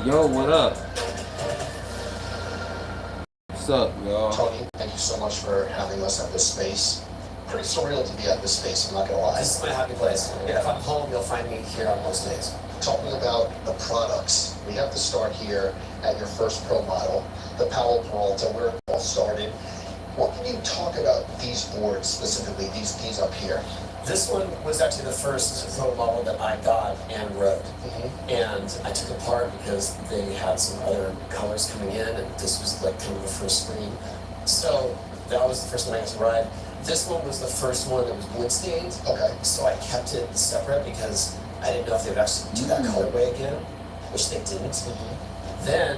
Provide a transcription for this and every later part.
Yo, what up? What's up, y'all? Tony, thank you so much for having us at this space. Pretty surreal to be at this space, I'm not gonna lie. This is my happy place. Yeah, if I'm home, you'll find me here on most days. Talking about the products, we have to start here at your first pro model, the Powell Peralta, where it all started. What can you talk about these boards specifically, these up here? This one was actually the first pro model that I got and rode. And I took it apart because they had some other colors coming in, and this was like kind of the first screen. So that was the first one I got to ride. This one was the first one that was wood stained. Okay. So I kept it separate because I didn't know if they would actually do that colorway again, which they didn't. Then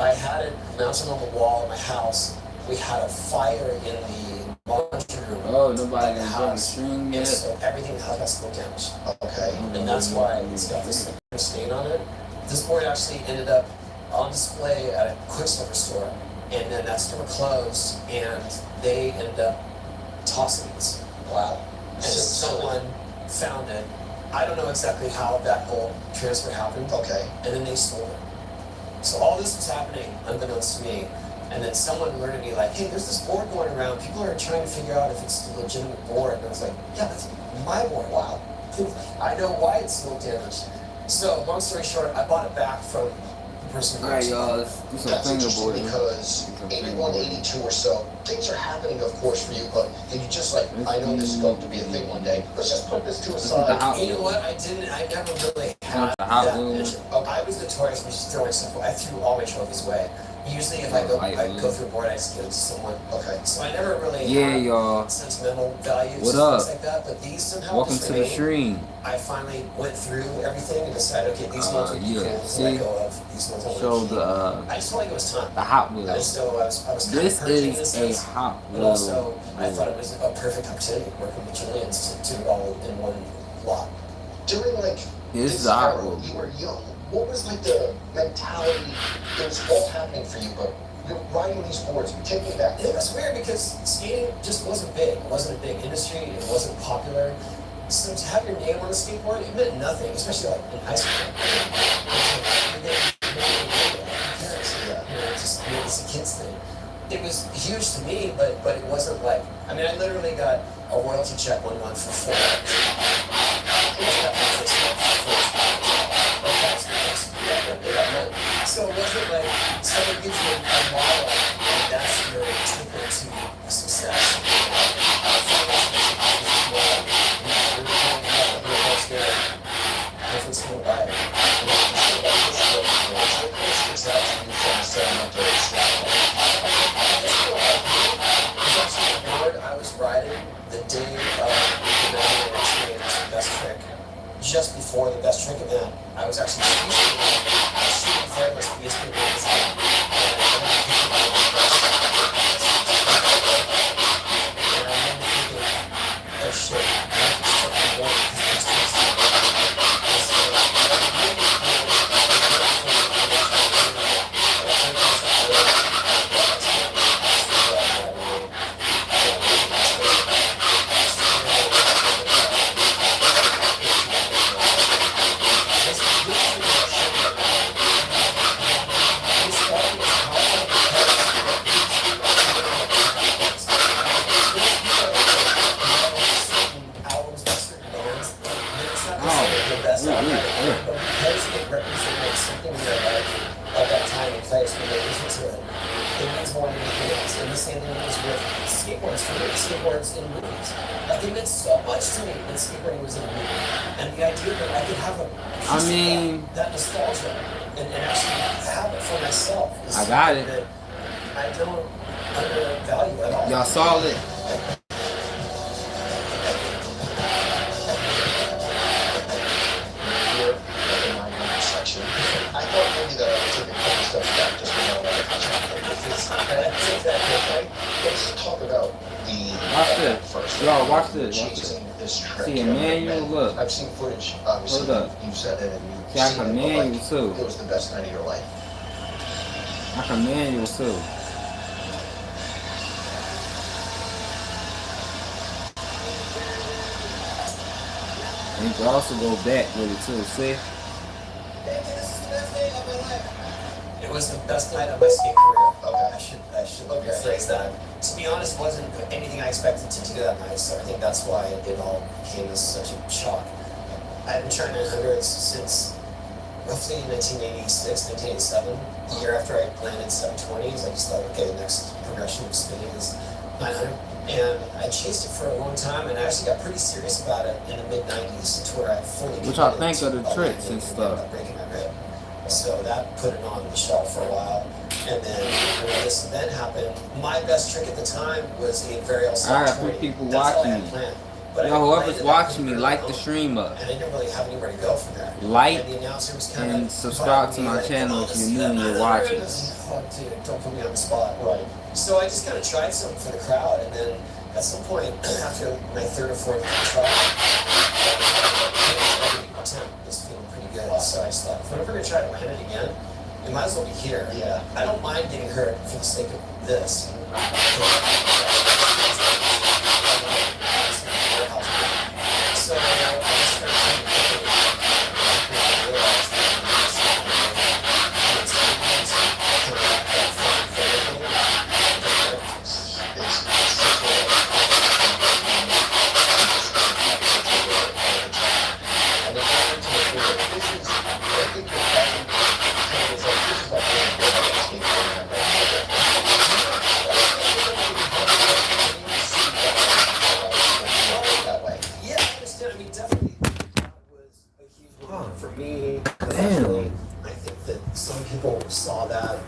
I had it mounted on the wall in my house. We had a fire in the laundry room. Oh, nobody can join the stream yet. So everything in the house got smoke damage. Okay. And that's why it's got this stain on it. This board actually ended up on display at a Quicksilver store, and then that store closed, and they ended up tossing this. Wow. And someone found it. I don't know exactly how that whole transfer happened. Okay. And then they stole it. So all this was happening unbeknownst to me. And then someone alerted me like, hey, there's this board going around. People are trying to figure out if it's a legitimate board. And I was like, yeah, that's my board. Wow. I know why it's smoke damaged. So long story short, I bought it back from the person who Alright, y'all, let's do some That's interesting fingerboarding. because 81, 82 or so, things are happening, of course, for you, but did you just like, I know this is going to be a thing one day, let's just put this to a side. You know what? I never really had The Hot that Wheels. vision. I was notorious for just throwing stuff away. I threw all my trophies away. Usually if I go through a board, I just give it to someone. Okay. So I never really Yeah, had y'all. sentimental values What and up? things like that, but these somehow Welcome just to the remained. stream. I finally went through everything and decided, okay, these ones would be yeah, cool to see? let go of. These ones I Show want to keep. the I just felt like it was time. Hot And Wheels. so I was kind This of purging is a this, Hot but Wheel. also I thought it was a perfect opportunity working with Julians to do it all in one lot. During like This this is a Hot era, Wheel. you were young. What was like the mentality? It was all happening for you, but you're riding these boards. Take me back. It was weird because skating just wasn't big. It wasn't a big industry. It wasn't popular. So to have your name on a skateboard, it meant nothing, especially like in high school. Just it's a kid's thing. It was huge to me, but it wasn't like. I mean, I literally got a royalty check one month for 4 hours. So it wasn't like someone gives you a model and that's your ticket to success. I was riding the day of the experience best trick. Just before the best trick event, I was actually shooting therapist for ESPN magazine. And I remember thinking, oh shit, I have to start my board because these skateboards in movies. Like it meant so much to me when skateboarding was in a movie. And the idea that I could have a piece of that nostalgia and actually have it for myself is I got it. that I don't undervalue at all. Y'all saw it. I thought maybe that I would take a couple steps back just to know like let's talk about the Watch this. first. Y'all, watch this. Watch this. Chasing this trick. See a manual, look. I've seen footage, obviously. Hold up. You said it and you See, I seen can it, but, manual like, too. it was the best night of your life. I can manual too. And you can also go back with it too, see? best day of my life. It was the best night of my skate career. Okay. I should rephrase that. To be honest, wasn't anything I expected to do that night, so I think that's why it all came as such a shock. I've been trying 900s since roughly 1986, 1987. The year after I landed 720s, I just thought, okay, the next progression of spinning is 900. And I chased it for a long time, and I actually got pretty serious about it in the mid-90s, to where I fully What y'all think of the tricks and stuff? Breaking my rib. So that put it on the shelf for a while. And then when this event happened, my best trick at the time was a varial 720. I got 3 people watching me. Yo, whoever's watching me, like the stream up. And I didn't really have anywhere to go from there. Like and the announcer was kind and of subscribe to my channel if you're new and you're watching. Oh, dude, don't put me on the spot. Right. So I just kind of tried something for the crowd, and then at some point, after my 3rd or 4th try, every attempt was feeling pretty good. So I just thought, if I'm ever going to try to land it again, it might as well be here. Yeah. I don't mind getting hurt for the sake of this. So I just started trying to for me, professionally, I think that some people saw that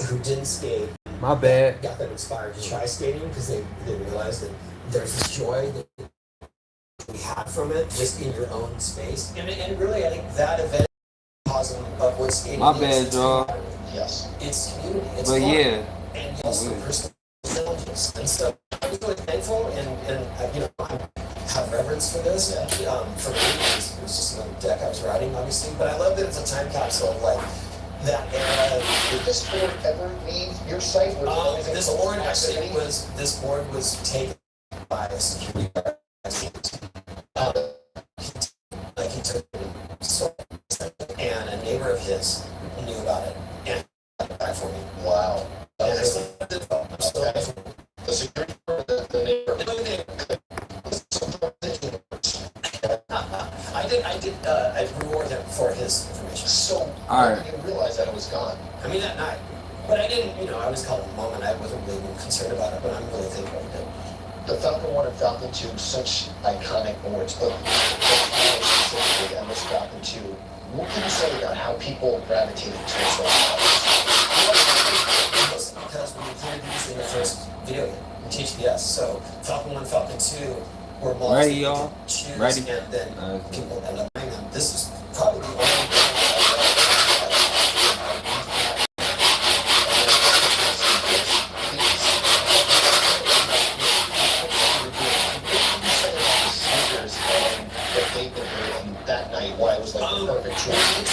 who didn't skate. My bad. Got them inspired to try skating because they realized that there's this joy that we had from it just in your own space. And really, I think that event positive of what skating My is. bad, y'all. Yes. It's community. It's But fun. yeah. And also personal challenges. And so I was really thankful and you know, I have reverence for this. For me, it was just another deck I was riding, obviously. But I love that it's a time capsule of like that era. Did this board ever leave your site? This board actually this board was taken by a security guard. Like he took it and a neighbor of his knew about it and got it back for me. Wow. And I still did it. I'm still the security guard, the neighbor. I reward him for his information. So, Alright. you didn't realize that it was gone. I mean, that night. But I didn't, you know, I was called a moment. I wasn't really concerned about it, but I'm really thankful I did. The Falcon 1 and Falcon 2, such iconic boards, but specifically and this Falcon 2, what can you say about how people gravitated towards those models? Because we included these in the first video game, THPS. So Falcon 1, Falcon 2 were models Ready, that you y'all? could choose, Ready? and then Okay. people end up buying them. This is probably the only game that night, why it was like the perfect choice.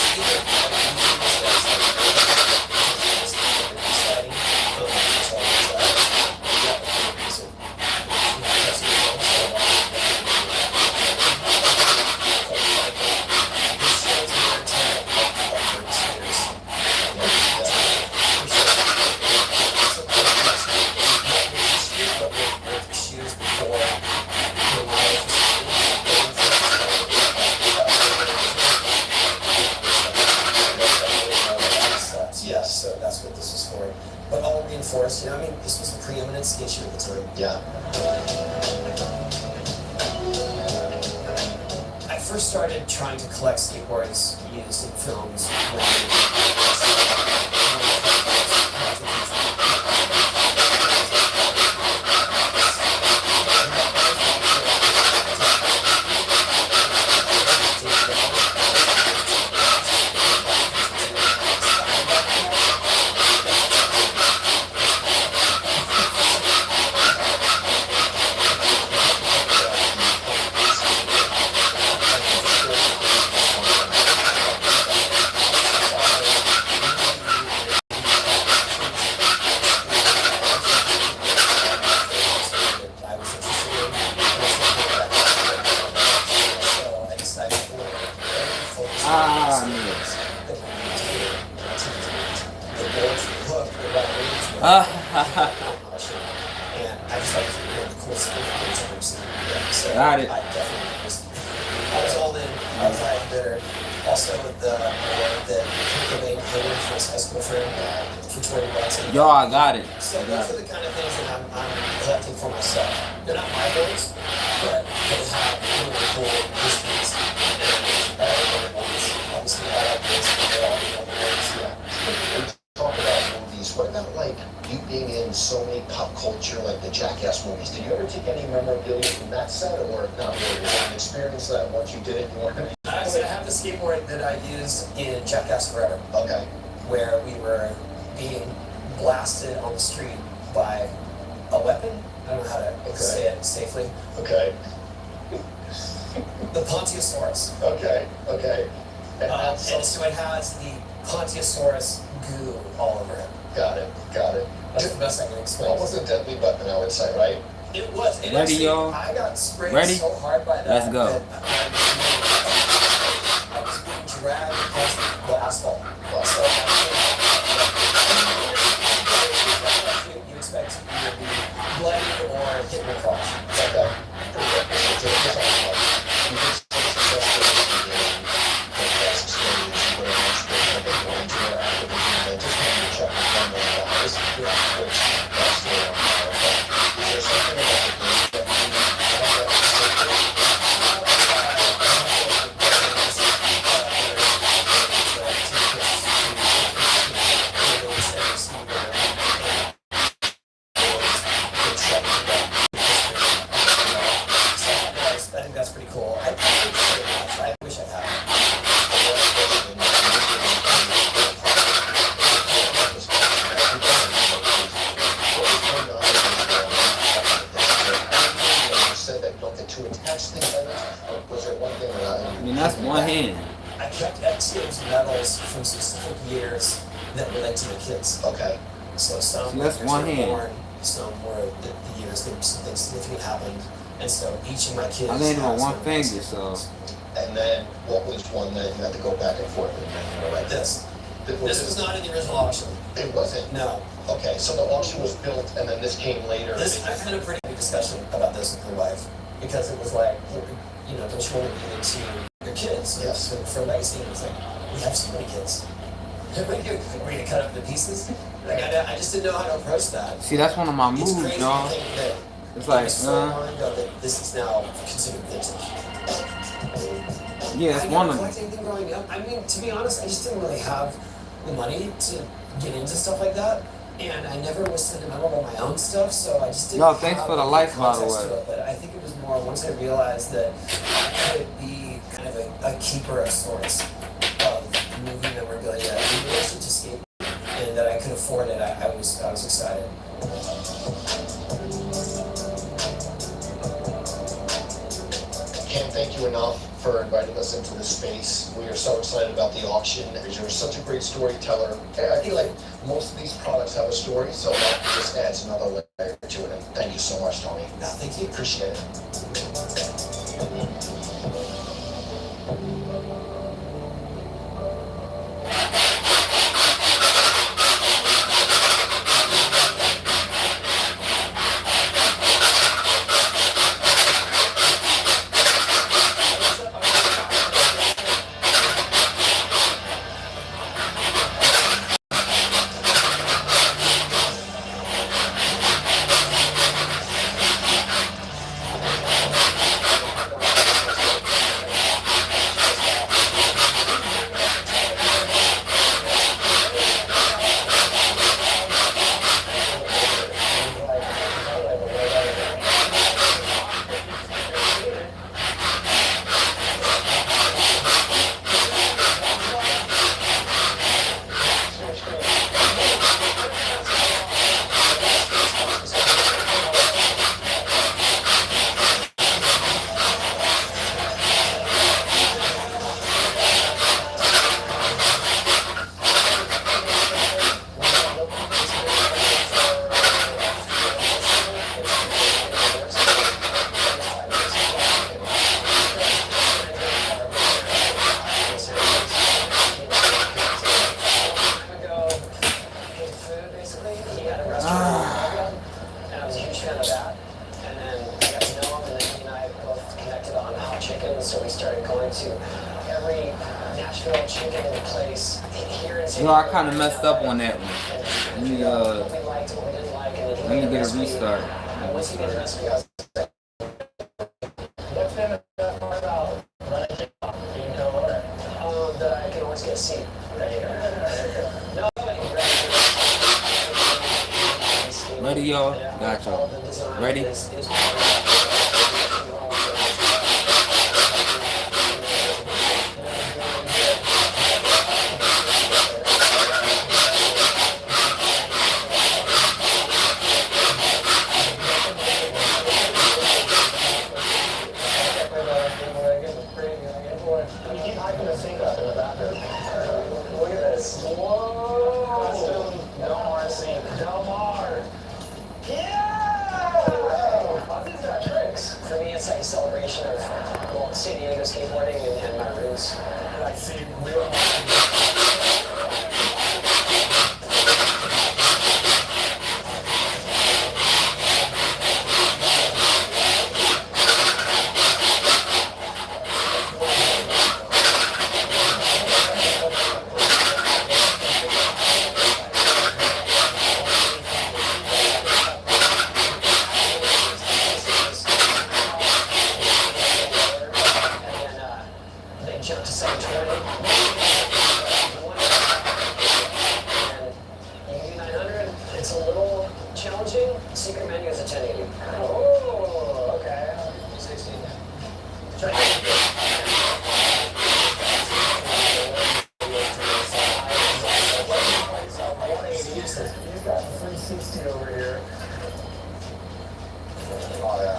Yes, so that's what this was for. But all reinforced, you know, I mean, this was a preeminent skate shoe at the time. Yeah. I first started trying to collect skateboards used in films option. And I just thought it was one of the coolest things I've ever seen. So Got it. I definitely was all in. I was like bitter. Also with the award that Cobain hated for his high school friend for 20 bucks. Yo, I got it. So those are the kind of things that I'm collecting for myself. They're not my boards, but they have really cool histories. And obviously, I like this. They all the boards. Yeah. When you talk about movies, what about like you being in so many pop culture, like the Jackass movies? Did you ever take any memorabilia from that set, or not really? Was it an experience that once you did it, you weren't gonna? I have the skateboard that I used in Jackass Forever. Okay. Where we were being blasted on the street by a weapon. I don't know how to say it safely. Okay. The Pontosaurus. Okay. And so it has the Pontosaurus goo all over it. Got it. That's the best I can explain. Almost a deadly weapon, I would say, right? It was. It Ready, actually, y'all? I got sprayed Ready? so hard by that. Let's go. That I was being dragged across the asphalt. So you expect to either be bloody or hit in the crotch. Okay. You did so successfully in the past experience, where I'm supposed to get more into it after the game. I just wanted to check with one of the guys, which that's the but is there something about the game that I think that's pretty cool. I wish I had it. You said that you don't get too attached to these items, or was there one thing that I mean, that's one hand. I kept X Games medals from specific years that relate to the kids. Okay. So some See, that's one were hand. born, some were the years that something significant happened, and so each of my kids. I landed on has one their finger, so. And then what was one that you had to go back and forth and like This was not in the original auction. It wasn't. No. Okay, so the auction was built and then this came later. I had a pretty big discussion about this with my wife because it was like, you know, don't you want to give it to your kids? Yes. For legacy. And it's like, we have so many kids. We're going to cut up the pieces. Like, I just didn't know how to approach that. See, that's one of my It's moves, crazy y'all. to think that It's like, so long ago that this is now considered vintage. yeah, it's I one never of them. collected anything growing up. I mean, to be honest, I just didn't really have the money to get into stuff like that. And I never was sentimental about my own stuff, so I just didn't Yo, thanks have for the any lights, by the context way. to it. But I think it was more once I realized that I could be kind of a keeper of sorts of movie memorabilia in relation to skateboarding, and that I could afford it. I was excited. Can't thank you enough for inviting us into this space. We are so excited about the auction. You're such a great storyteller. And I feel like most of these products have a story, so that just adds another layer to it. And thank you so much, Tony. No, thank you. Appreciate it. to every Nashville chicken in place here in San Yo, I kind of messed up on that one. What we liked, what we didn't like, and then Let me get a restart. And once you get the recipe, I was like, what's the best part about running TikTok? Do you know what? That I can always get a seat. There you go. No, Ready, y'all? Gotcha. Ready? You keep hyping the sink up in the bathroom. Look at this. Whoa! Del Mar sink. Del Mar. Yeah! These got tricks. For me, it's like a celebration of San Diego skateboarding and my roots. Like, see, we were jump to 720. And UV900, it's a little challenging. Secret menu is a 1080. Oh, okay. 60. Try He's got 360 over here. Oh, yeah.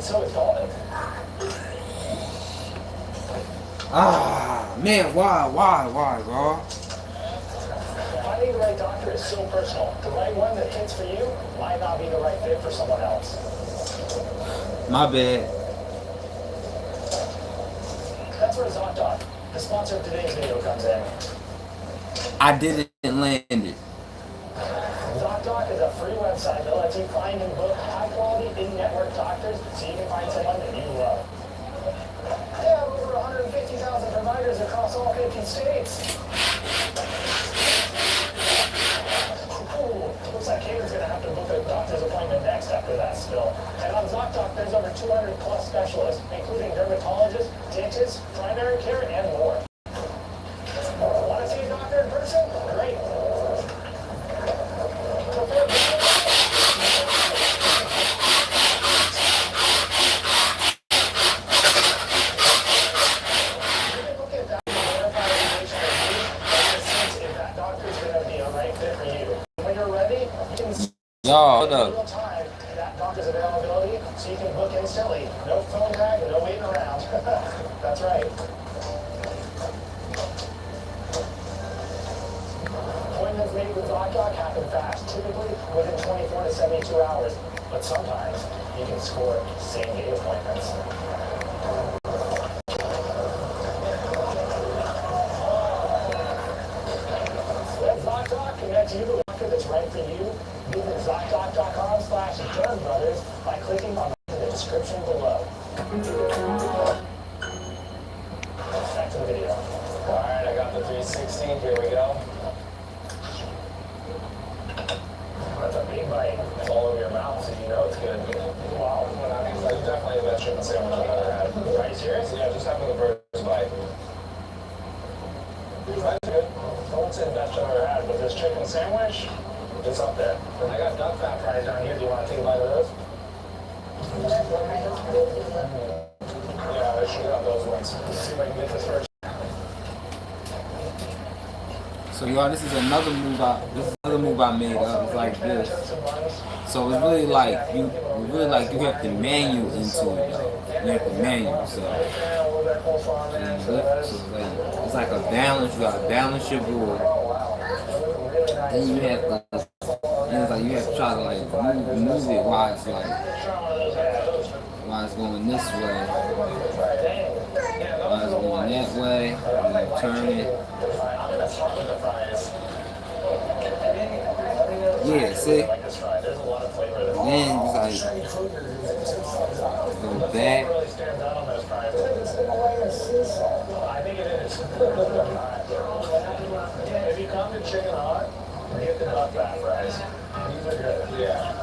So exalted. Ah, man, why, bro? Finding the right doctor is so personal. The right one that fits for you might not be the right fit for someone else. My bad. That's where ZocDoc, the sponsor of today's video, comes in. I didn't land it. ZocDoc is a free website that lets you find and book high-quality in-network doctors so you can find someone that you love. They have over 150,000 providers across all 50 states. Ooh, looks like Caden's going to have to book a doctor's appointment next after that spill. And on ZocDoc, there's over 200 plus specialists, including dermatologists, dentists, primary care, and more. Want to see a doctor in person? Great. Yo, hold up. Real time, that doctor's availability, so you can book instantly. No phone tag, no waiting around. That's right. Appointments made with ZocDoc happen fast, typically within 24 to 72 hours. But sometimes you can score same-day appointments. Let ZocDoc connect you to the doctor that's right for you. Visit ZocDoc.com/DermBrothers by clicking on the description below. Back to the video. All right, I got the 360. Here we go. That's a big bite. It's all over your mouth, so you know it's good. Wow. That's definitely the best chicken sandwich I've ever had. Are you serious? Yeah, just after the first bite. That's good. I won't say the best I've ever had, but this chicken sandwich, it's up there. And I got duck fat fries down here. Do you want to take a bite of those? Yeah, I should have those ones. Let's see if I can get this first. So y'all, this is another move I made up. It's like this. So it's really like you have to manual into it though. You have to manual. So it's like a balance. You gotta balance your board. Then you have to. And it's like you have to try to like move it while it's like while it's going this way. While it's going that way, you turn it. Yeah, see? And then it's like, go back. I think it is. If you come to chicken hot, get the duck back fries. These are good. Yeah.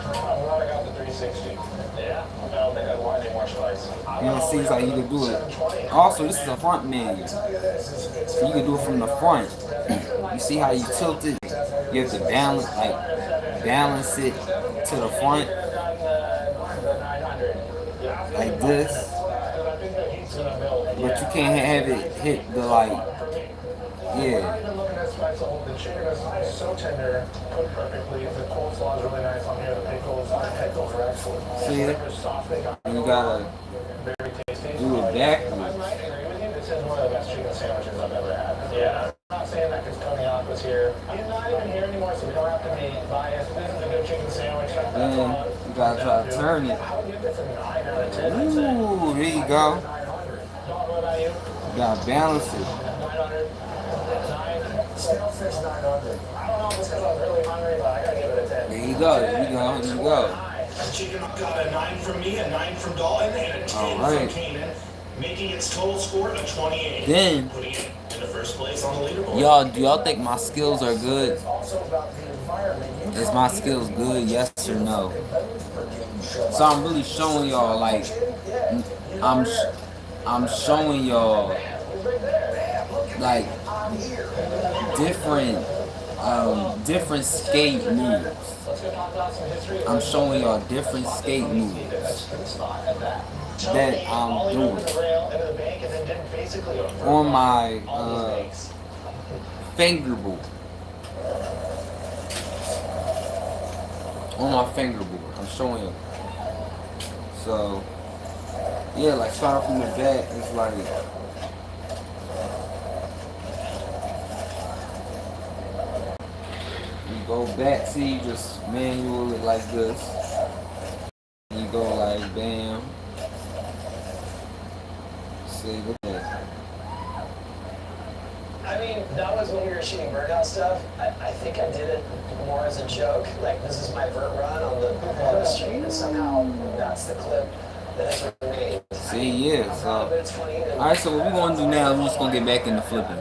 I'm glad I got the 360. Yeah. I don't think I'd want any more spice. And it seems like you can do it. Also, this is a front menu. So you can do it from the front. You see how you tilt it? You have to balance it to the front. Like this. But you can't have it hit the yeah. The chicken is so tender, cooked perfectly. The coleslaw is really nice on here. The pickles are excellent. See it? You gotta do it backwards. I might agree with you. This is one of the best chicken sandwiches I've ever had. Yeah. I'm not saying that because Tony Hawk was here. He's not even here anymore, so we don't have to be biased. This is a good chicken sandwich. Then you gotta try to turn it. I would give this a 9 out of 10. Ooh, there you go. What about you? You gotta balance it. 900. 9. Stale fish 900. I don't know if it's because I was really hungry, but I gotta give it a 10. There you go. There you go. There you go. Chicken got a 9 from me, a 9 from Dalton, and a 10 from Kanan, making its total score a 28. Then, putting it in the first place on the leaderboard. y'all, do y'all think my skills are good? Is my skills good? Yes or no? So I'm really showing y'all, like, I'm showing y'all, like, different skate moves. I'm showing y'all different skate moves that I'm doing on my fingerboard. On my fingerboard, I'm showing you. So, yeah, like starting from the back, it's like you go back, see, you just manual it like this. And you go like bam. See, look at that. I mean, that was when we were shooting Birdhouse stuff. I think I did it more as a joke. Like, this is my vert run on the street, and somehow that's the clip that has remained. See, yeah, so. Alright, so what we're going to do now, we're just going to get back into flipping.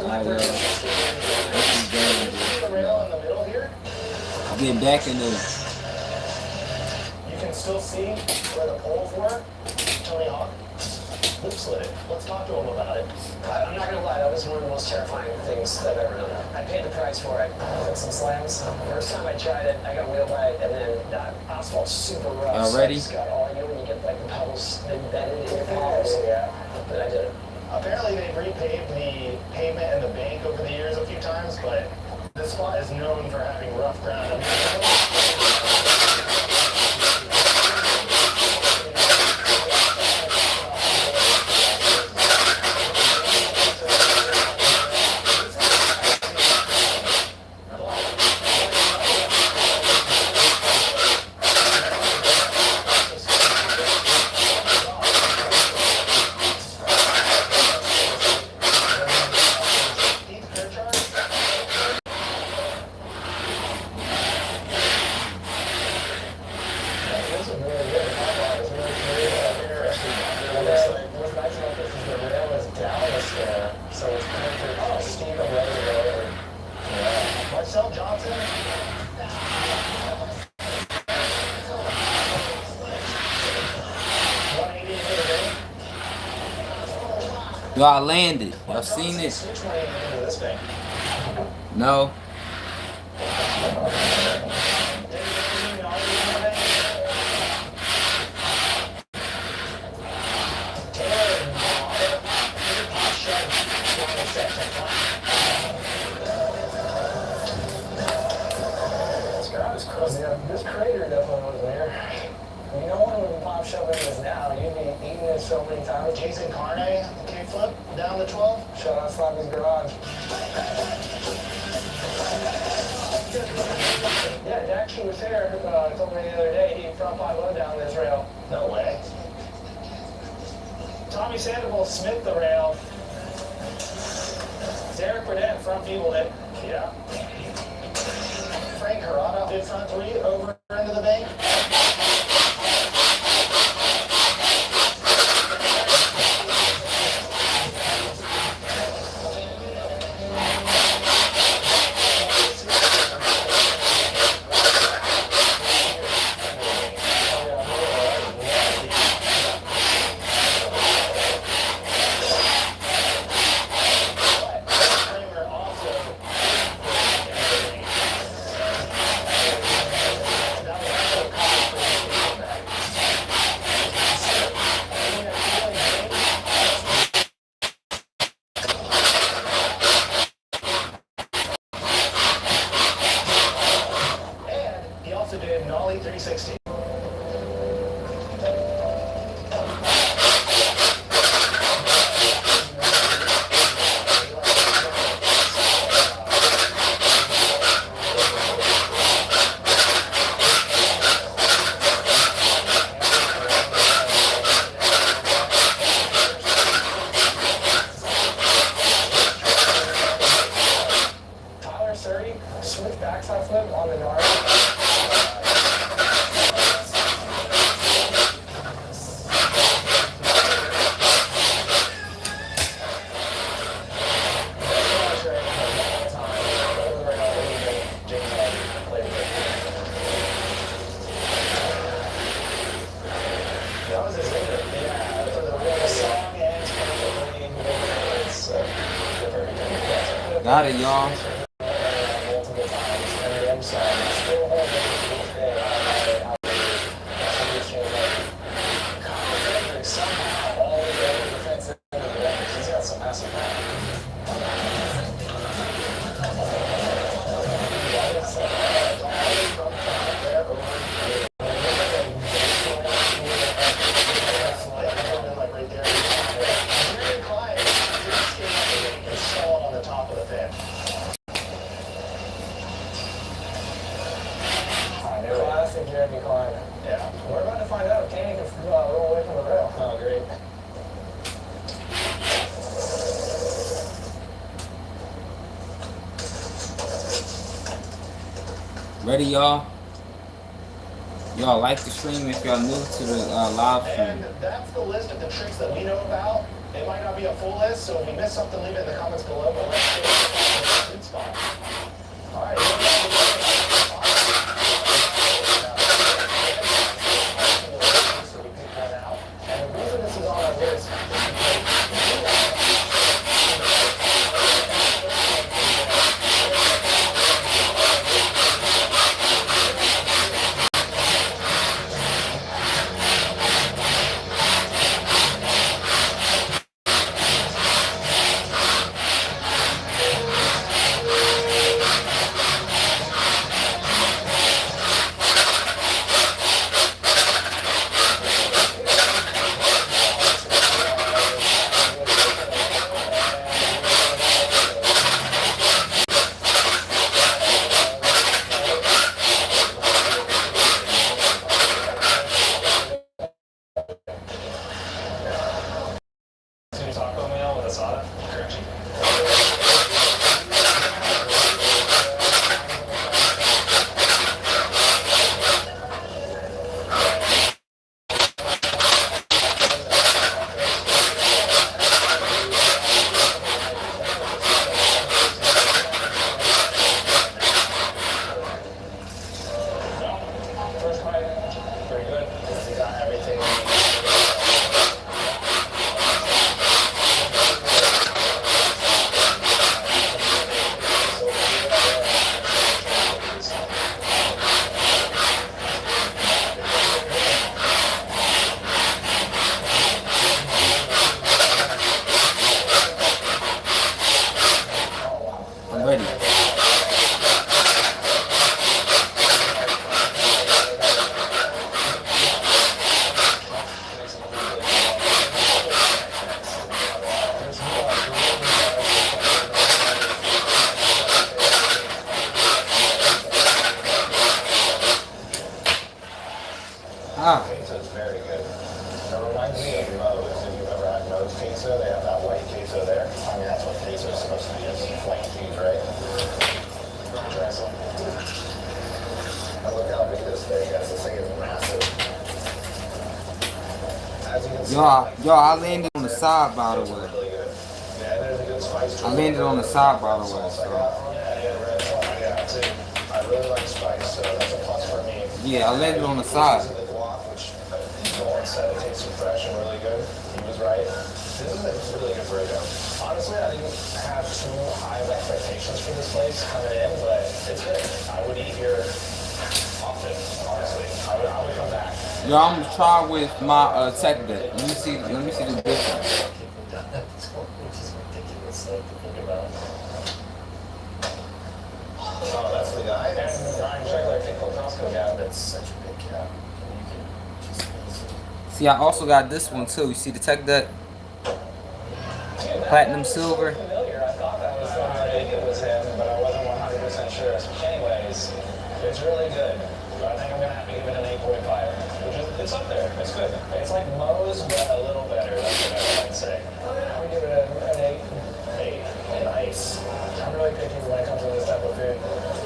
Alright, get back into. You can still see where the poles were. Tony Hawk lip slid it. Let's talk to him about it. I'm not gonna lie, that was one of the most terrifying things that I've ever done. I paid the price for it. Some slams. First time I tried it, I got wheel bite, and then that asphalt's super rough. So I just got all, when you get like the pedals embedded in your palms. Yeah. But I did it. Apparently they've repaved the pavement and the bank over the years a few times, but this spot is known for having rough ground. Y'all landed. Y'all seen it? No. This crater definitely wasn't there. You know when we pop shoving this now, you'd be eating it so many times. Jason Carney, kickflip down the 12. Shout out Slappy's Garage. Yeah, Jack, he was here. Told me the other day he front 5 down this rail. No way. Tommy Sandoval smith the rail. Derek Burnett front feebled it. Yeah. Frank Harada did front three over into the bank. He also did Nollie 360. Tyler Surrey, switch backside flip on the yard. That was his favorite. Yeah, for the real song and it's Got it, y'all. multiple times. And the M side still holding each day. Somehow all the other defense into the bench. He's got some massive power. Classic Jeremy Klein. Yeah. We're about to find out. Kenny can roll away from the rail. Oh, great. Ready, y'all? Y'all like the stream if y'all new to the live stream. And that's the list of the tricks that we know about. It might not be a full list, so if you missed something, leave it in the comments below. But let's get to the sweet spot. All right. So we pick one out. And the reason this is on our list I landed on the side, by the way. I landed on the side, by the way. So. I really like spice, so that's a plus for me. Yeah, I landed on the side. Which Lauren said it tasted fresh and really good. He was right. This is a really good burrito. Honestly, I didn't have too high of expectations for this place coming in, but it's good. I would eat here often, honestly. I would come back. Yo, I'm gonna try with my tech deck. Let me see the difference. Which is ridiculous to think about. Oh, that's the guy. And Ryan Sheckler, I think the Costco guy, that's such a big cap. You can just See, I also got this one too. You see the tech deck? Platinum silver. Familiar. I thought that was it was him, but I wasn't 100% sure. Anyways, it's really good. I think I'm gonna have to give it an 8.5, which is it's up there. It's good. It's like Moe's, but a little better. That's what I might say. I would give it an 8. 8. Nice. I'm really picky when it comes to this type of food.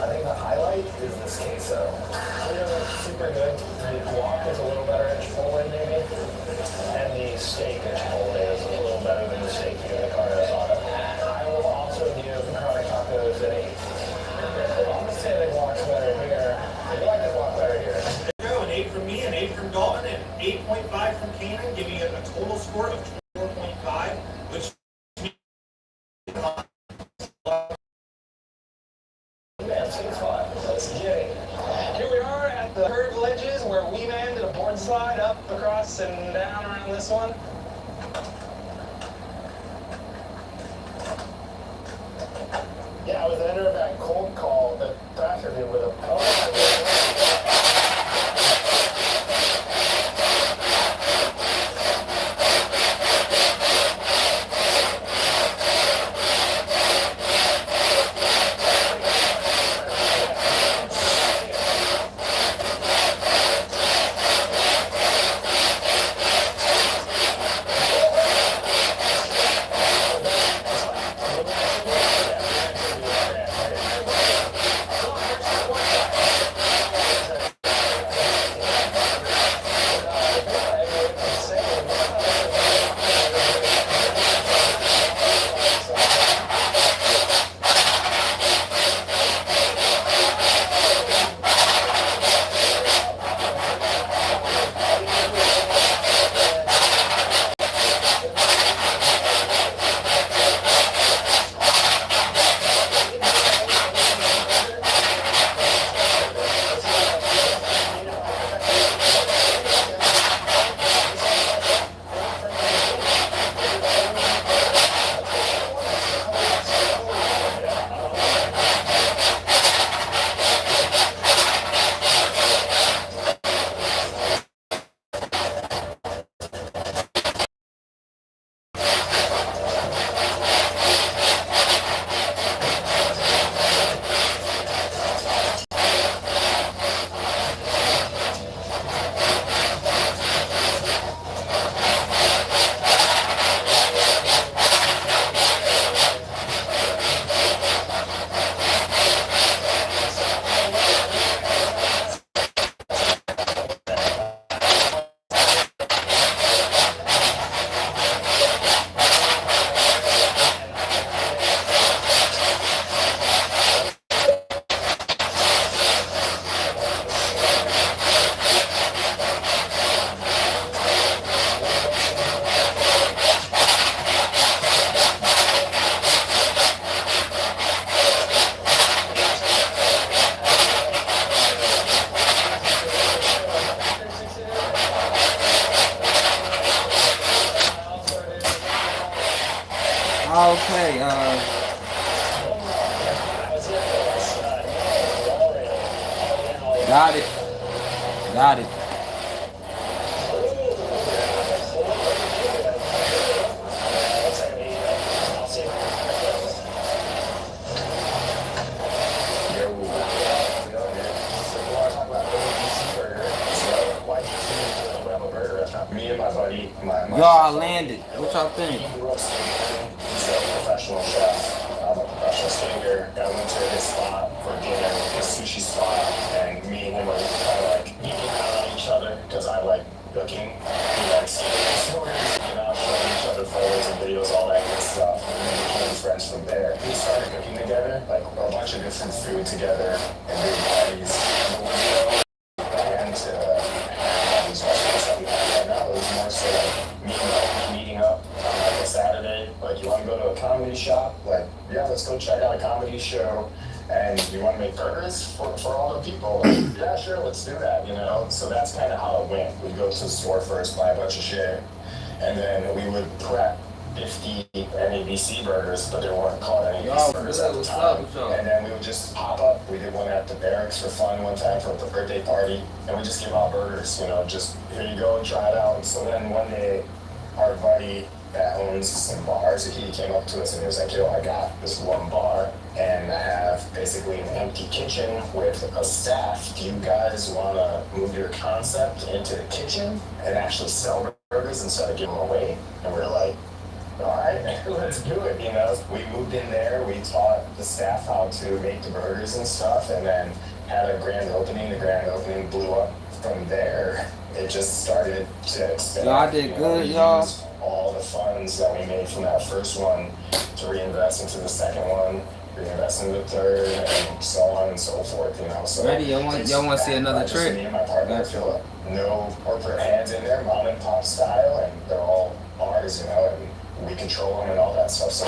I think the highlight is this queso. Super good. The guac is a little better at Chipotle, maybe. And the steak at Chipotle is a little better than the steak you get at carne asada. I will also give chronic tacos an 8. I'm gonna say the guac's better here. I like the guac better here. There you go, an 8 from me, an 8 from Dalton, and 8.5 from Kanan, giving it a total score of 4.5, which Let's get it. Here we are at the curved ledges where we man did a board slide up, across, and down around this one. Yeah, I was the ender of that cold call that Thrasher did with him. Okay, got it. Got it. Me and my buddy, Y'all landed. What y'all think? He's a professional chef. I'm a professional singer. I went to his spot for dinner, his sushi spot, and me and him were kind of like eating out on each other because I like cooking. He likes stories together and big parties. And to have these restaurants that we have right now, it was more so like meeting up on like a Saturday. Like, you want to go to a comedy shop? Like, yeah, let's go check out a comedy show. And you want to make burgers for all the people? Like, yeah, sure, let's do that, you know? So that's kind of how it went. We'd go to the store first, buy a bunch of shit, and then we would prep 50 NABC burgers, but there weren't called NABC burgers at the time. And then we would just pop up. We did one at the barracks for fun one time for the birthday party, and we just give out burgers, you know, just here you go and try it out. And so then one day, our buddy that owns some bars, he came up to us and he was like, yo, I got this one bar and I have basically an empty kitchen with a staff. Do you guys want to move your concept into the kitchen and actually sell burgers instead of giving them away? And we're like, all right, let's do it, you know? We moved in there, we taught the staff how to make the burgers and stuff, and then had a grand opening. The grand opening blew up from there. It just started to expand. Y'all did good, y'all. All the funds that we made from that first one to reinvest into the second one, reinvest into the third, and so on and so forth, you know? So ready? Y'all want to see another trick? Me and my partner, Philip. No corporate hands in there, mom and pop style, and they're all ours, you know, and we control them and all that stuff. So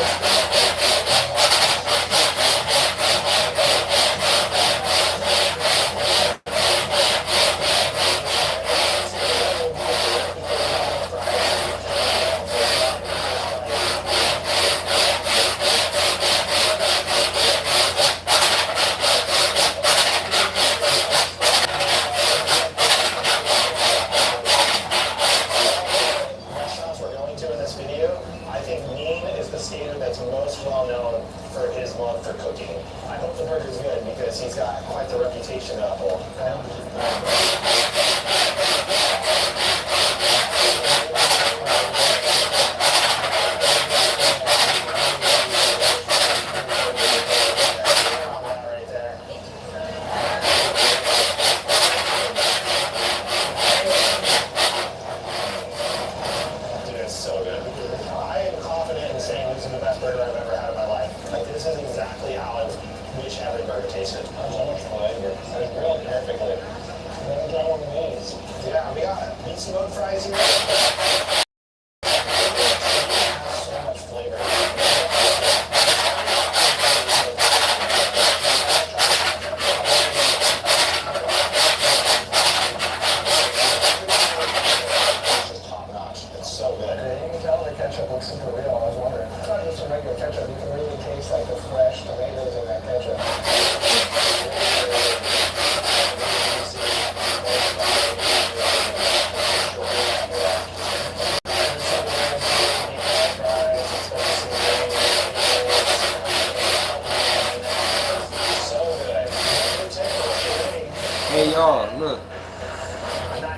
Hey y'all, look.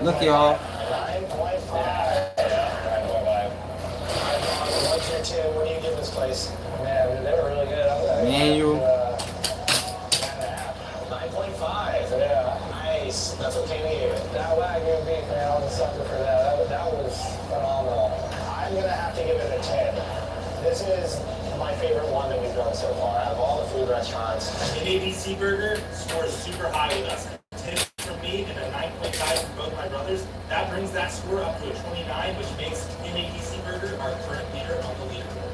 Look y'all. What do you give this place? Man, they were really good. Manual. 9.5. Yeah. Nice. That's what came to you. That Wagyu beef, man, I was a sucker for that. That was phenomenal. I'm going to have to give it a 10. This is my favorite one that we've done so far. Out of all the food restaurants. An ABC burger scores super high with us. 10 from me and a 9.5 from both my brothers. That brings that score up to a 29, which makes an ABC burger our current leader on the leaderboard.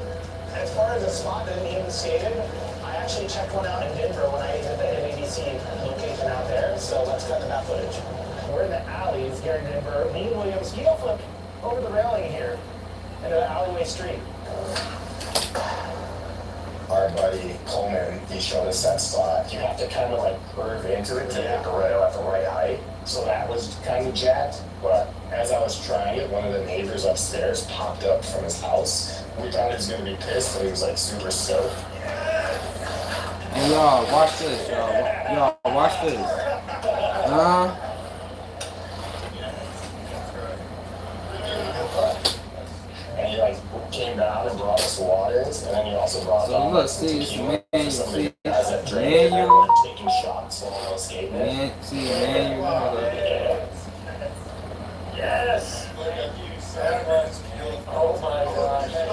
As far as a spot that Ian skated, I actually checked one out in Denver when I was at the NABC location out there, so let's cut to that footage. We're in the alleys here in Denver. Me and Williams heel flip over the railing here into the alleyway street. our buddy Coleman, he showed us that spot. You have to kind of like curve into it to get the rail at the right height. So that was kind of jacked. But as I was trying it, one of the neighbors upstairs popped up from his house. We thought he was going to be pissed, but he was like super stoked. And y'all, watch this, y'all. Y'all, watch this. And he like came down and brought us waters, and then he also brought So look, see, it's manual. Taking shots while I was skating. See, manual. Yes! Oh my gosh. Yes!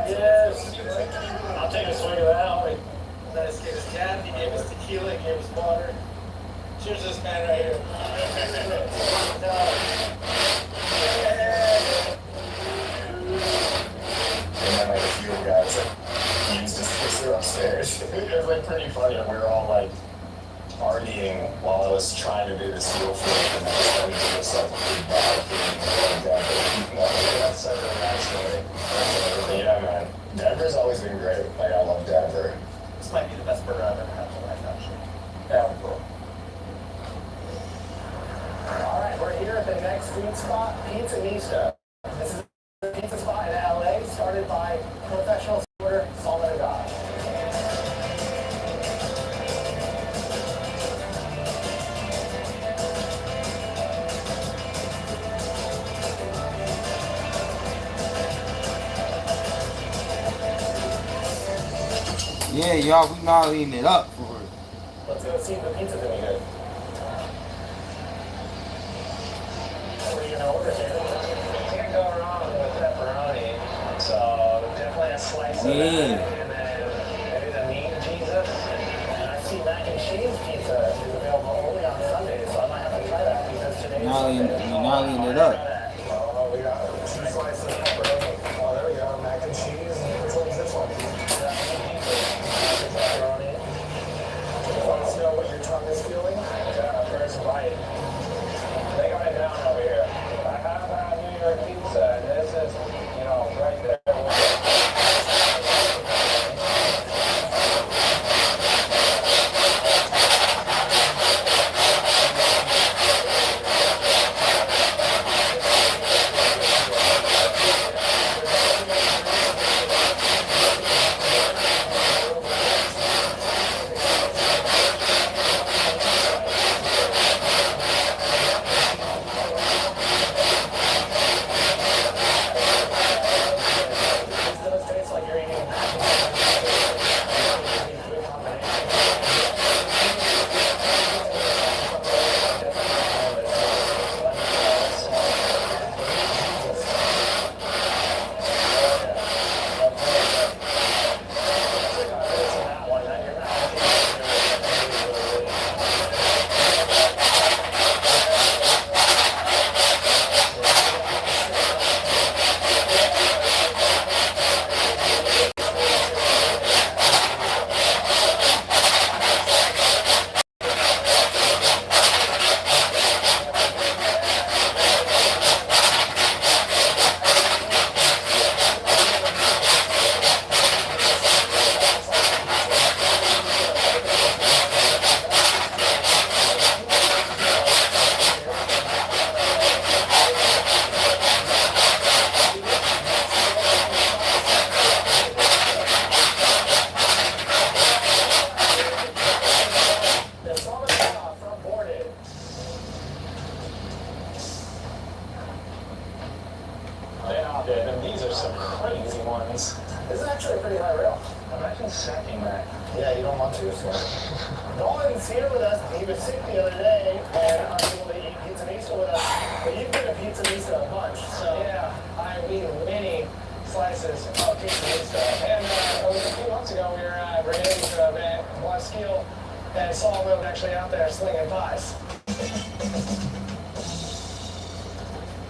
Yes! I'll take a swing of that. Lettuce gave us jab, he gave us tequila, he gave us water. Cheers to this man right here. And then like a few guys like used his sister upstairs. It was like pretty funny. We were all like partying while I was trying to do the seal flip, and I just started to do this like big bad thing. That's such a backstory. But yeah, man, Denver's always been great. Like I love Denver. This might be the best burger I've ever had in my life, actually. Yeah, cool. All right, we're here at the next food spot, Pizza Mista. This is a pizza spot in LA, started by professional sorter Salman Agad. Yeah, y'all, we not leaving it up for it. Let's go see if the pizza's any good. What are you gonna order, David? Can't go wrong with pepperoni. So definitely a slice of that, Yeah. and then maybe the meat pizza. And I see mac and cheese pizza is available only on Sundays, so I might have to try that because today's Not Sunday. leaving it up. Oh, we got 2 slices of pepperoni. Oh, there we go. Mac and cheese. Which one's this one? Pepperoni. Let us know what your tongue is feeling. First bite. They got it down over here. I have had New York pizza, and this is, you know, right there. This does taste like you're eating mac and cheese. Good combination. The Salman Agad front boarded. Yeah, dude, and these are some crazy ones. This is actually a pretty high rail. Imagine stacking that. Yeah, you don't want to, so. Nolan's here with us. He was sick the other day and unable to eat Pizza Mista with us. But you've been to Pizza Mista a bunch, so. Yeah, I've eaten many slices of pizza Mista. And it was a few months ago, we were at Renee's event, Skill, and saw him actually out there slinging pies.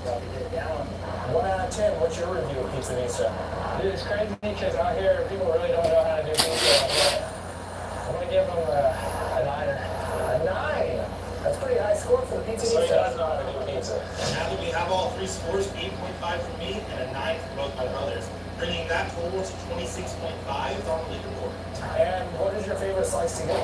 Got to get down. 1 out of 10, what's your review of Pizza Mista? Dude, it's crazy because out here, people really don't know how to do pizza. I'm going to give them a 9er. A 9. That's a pretty high score for the Pizza So he does Mista. know how to do pizza. Now that we have all three scores, 8.5 for me and a 9 for both my brothers, bringing that total to 26.5 on the leaderboard. And what is your favorite slice to get?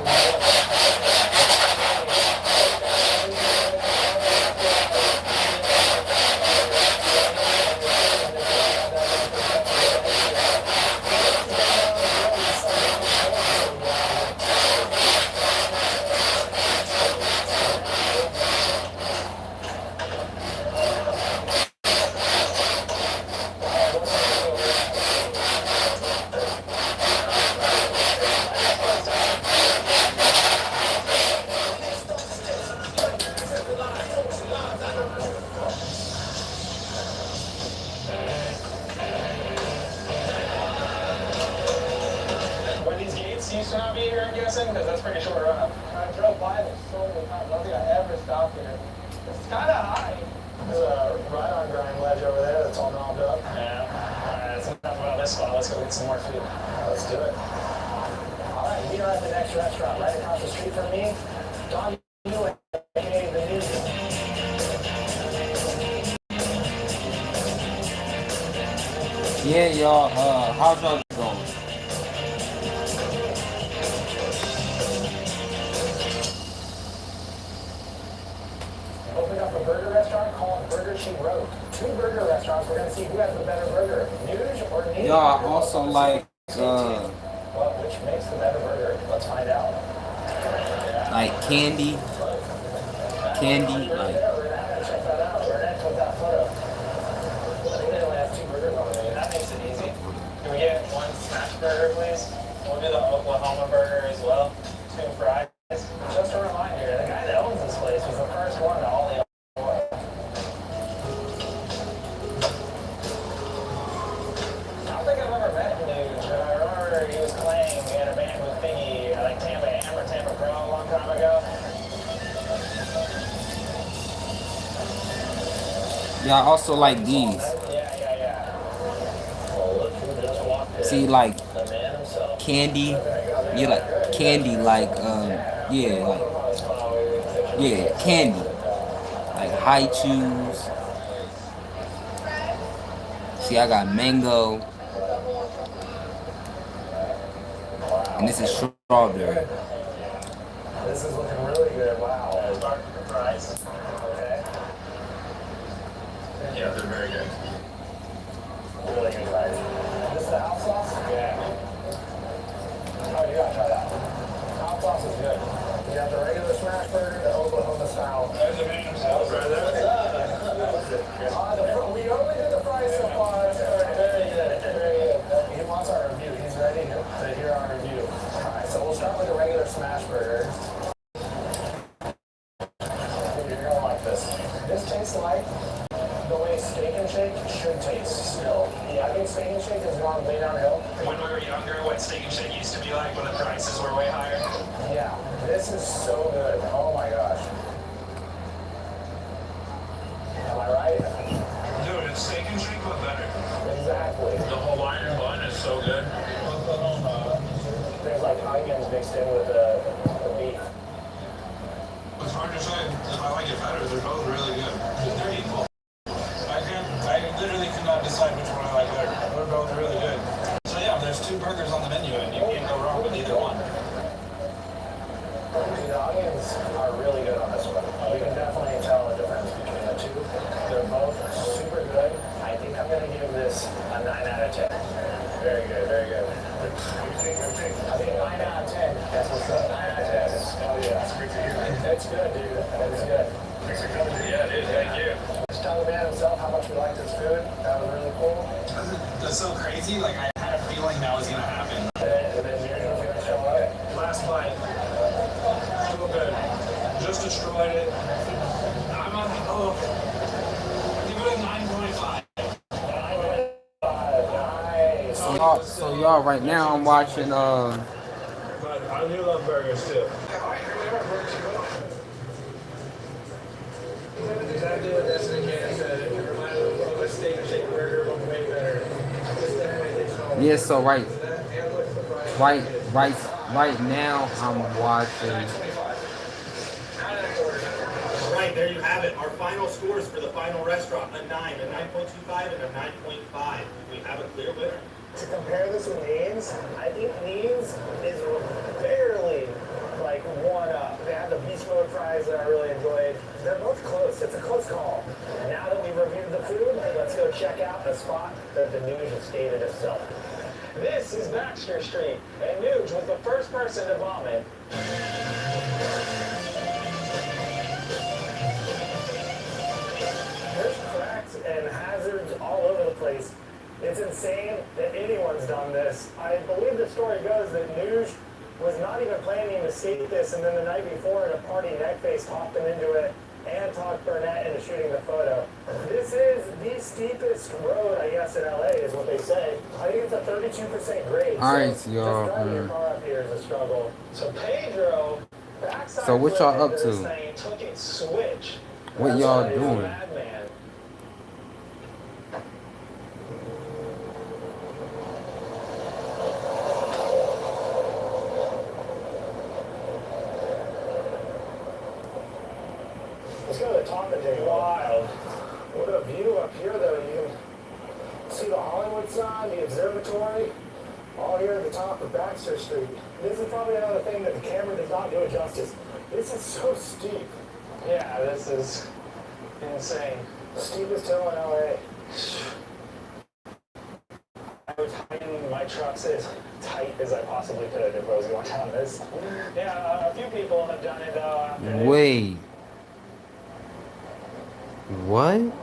that's pretty short run. I drove by this so many times. I don't think I ever stopped here. It's kind of high. There's a ride-on grind ledge over there that's all knobbed up. Yeah. Alright, that's enough about this spot. Let's go get some more food. Let's do it. Alright, we are at the next restaurant right across the street from me. Don Ewing, aka the News. Yeah, y'all. How's y'all going? Opened up a burger restaurant called Burger She Wrote. 2 burger restaurants. We're gonna see who has the better burger, News or News. Y'all also like well, which makes the better burger? Let's find out. like candy, like. Check that out. Burnett put that photo. I think they only have 2 burgers on the menu. That makes it easy. Can we get 1 smash burger, please? We'll do the Oklahoma burger as well. 2 fries. Just a reminder, the guy that owns this place was the first one to ollie oil. I don't think I've ever met Nuge, but I remember he was playing in a band with Biggie, like Tampa Am or Tampa Pro a long time ago. Y'all also like these. Yeah. Well, look who just walked in. See, like The man himself. candy. You like candy, like candy, like high chews. See, I got mango, and this is strawberry. This is looking really good. Wow. Start with the fries. Okay. Yeah, they're very good. Really good fries. This is the hot sauce? Yeah. Oh, you gotta try that. Hot sauce is good. You got the regular smash burger, the Oklahoma style. There's the man himself right there. We only did the fries so far. Very good. Very good. He wants our review. He's ready to hear our review. Alright, so we'll start with the regular smash burger. You're gonna like this. This tastes like the way Steak and Shake should taste still. Yeah, I think Steak and Shake has gone way downhill. When we were younger, what Steak and Shake used to be like when the prices were way higher. Yeah, this is so good. Oh my gosh. Am I right? Dude, it's Steak and Shake, but better. Exactly. The Hawaiian bun is so good. There's like onions mixed in with the beef. It's hard to say if I like it better. They're both really good. They're equal. I literally could not decide which one I like better. They're both really good. So yeah, there's 2 burgers on the menu and you can't go wrong with either one. The onions are really good on this one. We can definitely tell the difference between the 2. They're both super good. I think I'm going to give this a 9 out of 10. Very good, very good. I think 9 out of 10. That's what's up. 9 out of 10. Oh yeah. It's good, dude. It's good. Thanks for coming. Yeah, it is. Thank you. Just tell the man himself how much we like this food. That was really cool. That's so crazy. Like, I had a feeling that was going to happen. And then you're going to show up. Last bite. So good. Just destroyed it. I'm on, give it a 9.5. Nice. So y'all, right now I'm watching But I do love burgers too. Exactly what SNK said. It reminded me of a Steak and Shake burger, but way better. yeah. So right now I'm watching. Right, there you have it. Our final scores for the final restaurant: a 9, a 9.25, and a 9.5. We have a clear winner. To compare this with Needs, I think Needs is barely like one up. They have the beast mode fries that I really enjoyed. They're both close. It's a close call. And now that we've reviewed the food, let's go check out the spot that the Nuge has stated itself. This is Baxter Street, and Nuge was the first person to vomit. There's cracks and hazards all over the place. It's insane that anyone's done this. I believe the story goes that Nuge was not even planning to skate this, and then the night before at a party, Neckface hopped him into it and talked Burnett into shooting the photo. This is the steepest road, I guess, in LA, is what they say. I think it's a 32% grade. All right, so y'all. just driving your car up here is a struggle. So Pedro, backside So what y'all flip up into this to? thing, took it switch. What That's y'all why he's a doing? madman. Let's go to the top and take wild. What a view up here, though. You can see the Hollywood sign, the observatory, all here at the top of Baxter Street. This is probably another thing that the camera does not do it justice. This is so steep. Yeah, this is insane. Steepest hill in LA. I was tightening my trucks as tight as I possibly could if I was going down this. Yeah, a few people have done it though. Wait. What? And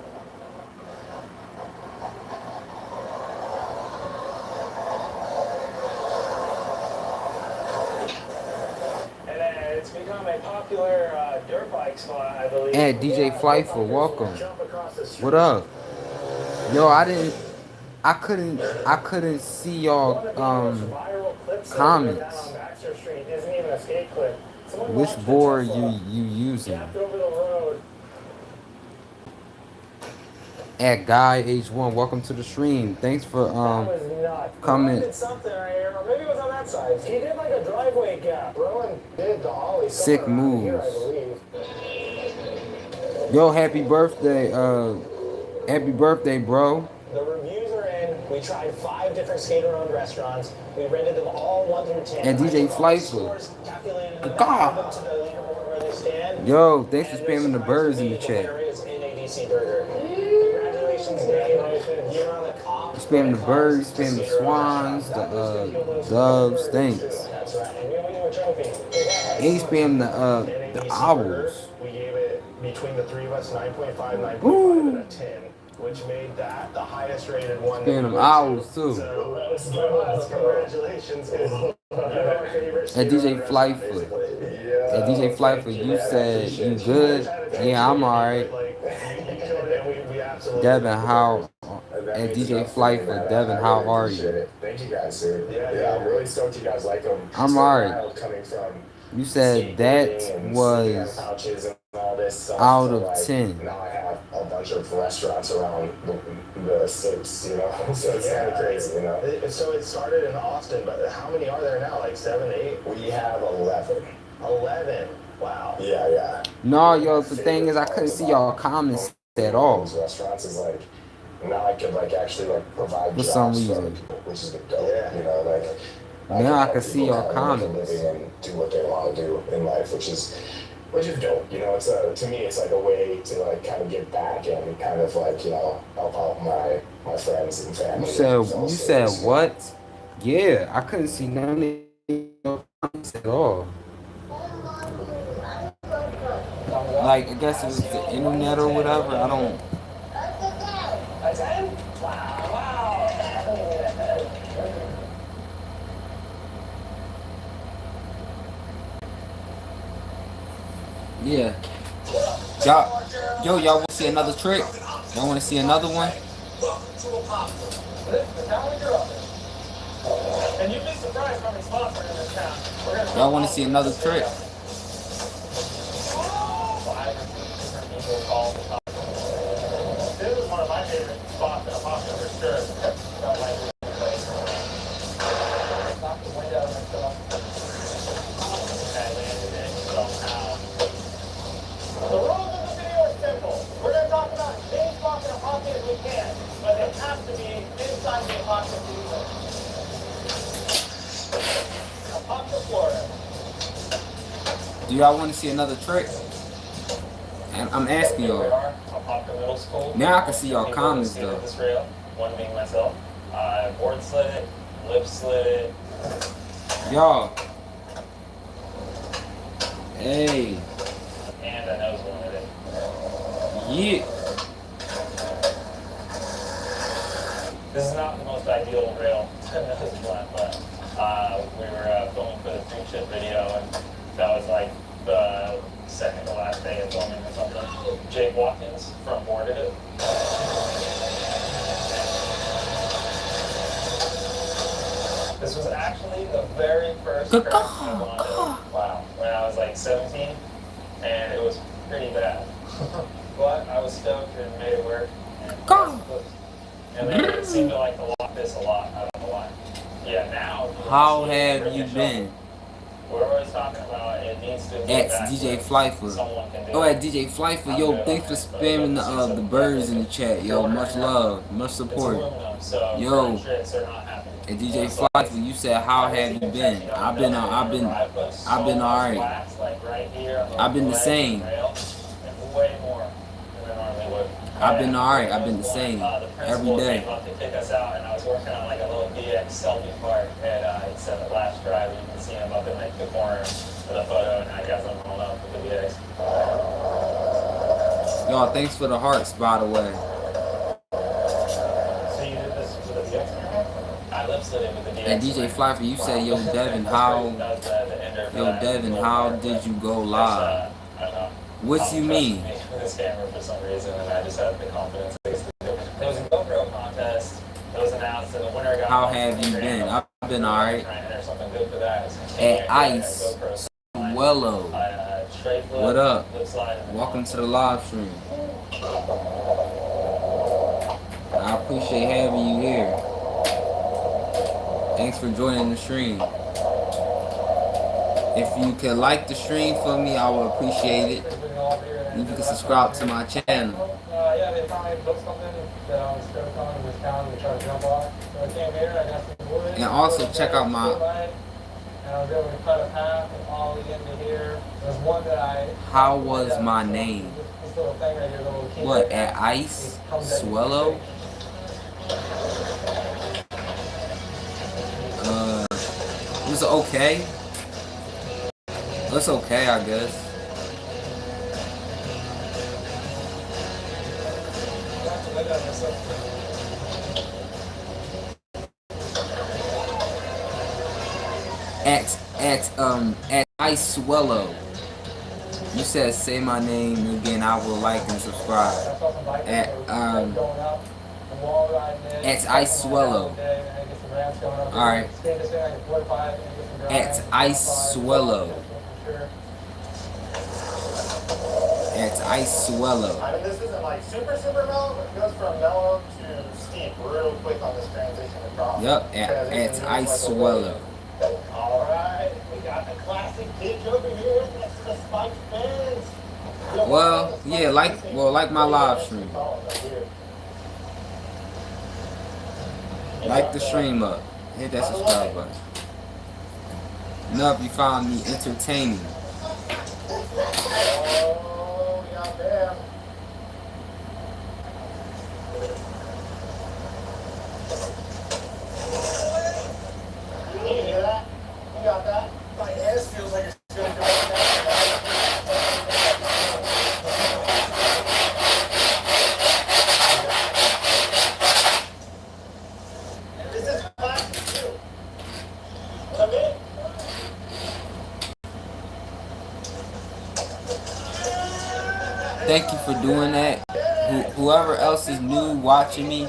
it's become a popular dirt bike spot, I believe. And Djfly23, welcome. What up? Yo, I couldn't see y'all comments. Which board you using? At Guy H1, welcome to the stream. Thanks for coming. Maybe it was on that side. He did like a driveway gap. Rowan did the ollie. Sick moves. Yo, happy birthday, bro. The reviews are in. We tried 5 different skater-owned restaurants. We rated them all 1 through 10. And Djfly23. Yo, thanks for spamming the birds in the chat. Spam the birds, spam the swans, the doves, thanks. And he spam the owls. We gave it, between the 3 of us, 9.5, 9.5, and a 10, which made that the highest rated one. Spam them owls too. So, congratulations. At Djfly23. At Djfly23, you said you good? Yeah, I'm alright. Devin, how? At Djfly23, Devin, how are you? Thank you guys, sir. Yeah, I'm really stoked you guys like them. I'm alright. You said that was out of 10. Now I have a bunch of restaurants around the states, you know, so it's kind of crazy, you know. So it started in Austin, but how many are there now? Like 7, 8? We have 11. 11. Wow. Yeah. No, yo, the thing is, I couldn't see y'all comments at all. These restaurants is like, now I could like actually like provide For jobs some for reason. people, which is the dope, you know, like. Now I can help see people your kind of make a comments. living and do what they want to do in life, which is dope. You know, it's to me, it's like a way to like kind of give back and kind of like, you know, help out my friends and family. You said what? Yeah, I couldn't see none of your comments at all. Like, I guess it was the internet or whatever. I don't. Yeah. Y'all want to see another trick? Y'all want to see another one? And you'd be surprised how many spots are in this town. Y'all want to see another trick? This is one of my favorite spots in a pop for sure. Knock the wind out of myself. I landed it somehow. The rules of the video are simple. We're going to talk about as many spots in a pocket as we can, but they have to be inside the pocket. A pocket, Florida. Do y'all want to see another trick? And I'm asking y'all. Middle school. Now I can see y'all comments though. This rail, one being myself. I board slid it, lip slid it. Y'all. Hey. And I nose wanted it. Yeah. This is not the most ideal rail to nose blunt, but we were filming for the Freak Shit video, and that was like the second to last day of filming or something. Jake Watkins from Boarded It. This was actually the very first crash I wanted. Wow. When I was like 17, and it was pretty bad. But I was stoked and made it work. And then it seemed to like to lock this a lot. I don't know why. Yeah, now. How have you been? We're always talking about it needs to be At Djfly23. Oh, at Djfly23. Yo, thanks for spamming the birds in the chat. Yo, much love, much support. Yo, at Djfly23, you said how have you been? I've been alright. I've been the same. Way more than I normally would. I've been alright. I've been the same every day. Came up to pick us out, and I was working on like a little DX selfie part, and he said the last drive. You can see him up in like the corner of the photo, and I guess I'm going up with the DX. Y'all, thanks for the hearts, by the way. So you did this with the DX in your hand? I lip slid it with the DX. And DJ you said, yo, Devin, how did you go live? I don't know. What you mean? This camera for some reason, and I just had the confidence to do it. There was a GoPro contest that was announced, and the winner got. How have you been? I've been alright. At Ice Swellow. What up? Welcome to the live stream. I appreciate having you here. Thanks for joining the stream. If you can like the stream for me, I would appreciate it. You can subscribe to my channel. Yeah, they finally booked something that I was stoked on in this town to try to jump off. So I came here, I got some wood. And also check out my. And I was able to cut a path and ollie into here. There's one that I. How was my name? This little thing right here, the little key. What, at Ice Swellow? It was okay. It's okay, I guess. At Ice Swellow. You said say my name again. I will like and subscribe. At Ice Swellow. All right. At Ice Swellow. It's Ice Swellow. I mean, this isn't like super mellow, but it goes from mellow to steep real quick on this transition across. Yep, it's Ice Swellow. Alright, we got the classic ditch over here. That's the spiked fence. Well, yeah, like my live stream. Like the stream up. Hit that subscribe button. Enough, you found me entertaining. Oh, yeah, damn. You hear that? You got that? My ass feels like it's going to go down. And this is classic too. What I mean? Thank you for doing that. Whoever else is new watching me,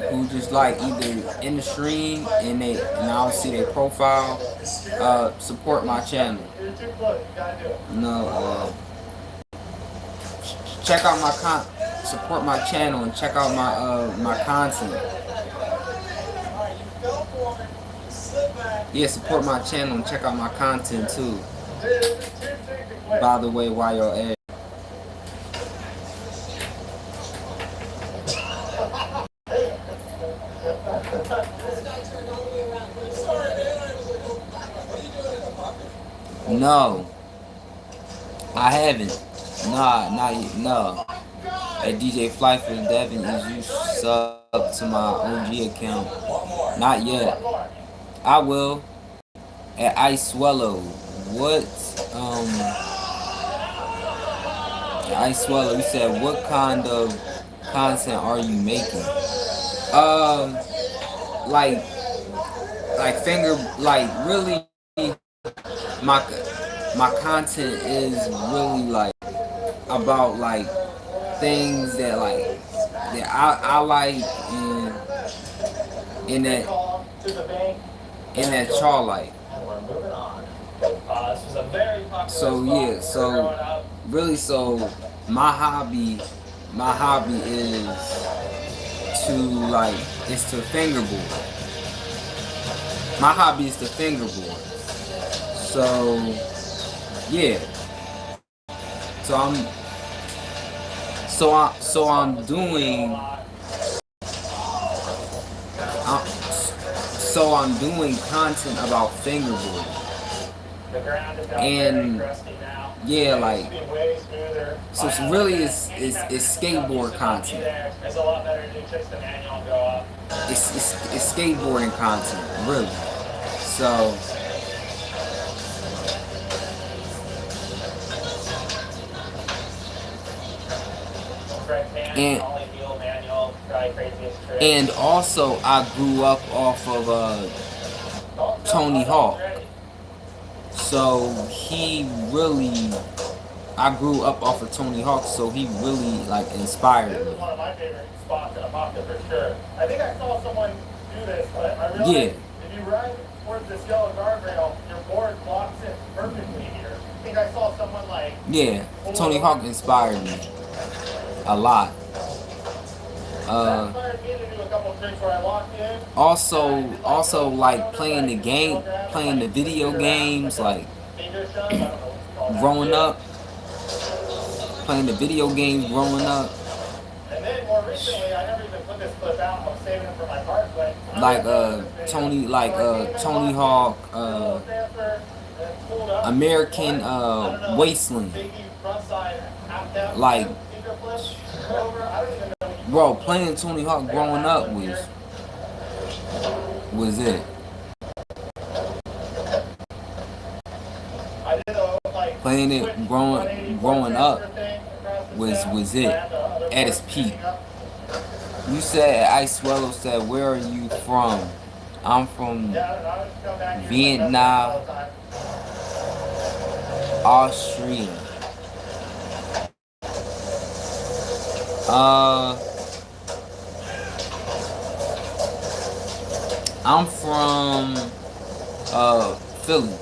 who just like either in the stream and I'll see their profile, support my channel. Check out my support my channel and check out my content. Yeah, support my channel and check out my content too. By the way, while you're at. No, I haven't. No. At Djfly23 Devin, is you sub to my OG account? Not yet. I will. At Ice Swellow. What? Ice Swellow, you said what kind of content are you making? Really, my content is really like about like things that I like and that y'all like. So yeah, so really, so my hobby is to is to fingerboard. My hobby is to fingerboard. So yeah, so I'm doing content about fingerboarding. And yeah, like, so it's really it's skateboard content. It's skateboarding content, really. So and also I grew up off of Tony Hawk. So he really, I grew up off of Tony Hawk, so he really like inspired me. This is one of my favorite spots at Amaka for sure. I think I saw someone do this, but I realized if you ride towards this yellow guardrail, your board locks in perfectly here. I think I saw someone like... Yeah, Tony Hawk inspired me a lot. Also like playing the video games, like growing up, playing the video games growing up. And then more recently, I never even put this clip out. I was saving it for my part, but Tony Hawk, American Wasteland. Like, bro, playing Tony Hawk growing up was it. Playing it growing up was it at its peak. You said, Ice Swallow said, where are you from? I'm from Vietnam, Austria. I'm from Philly.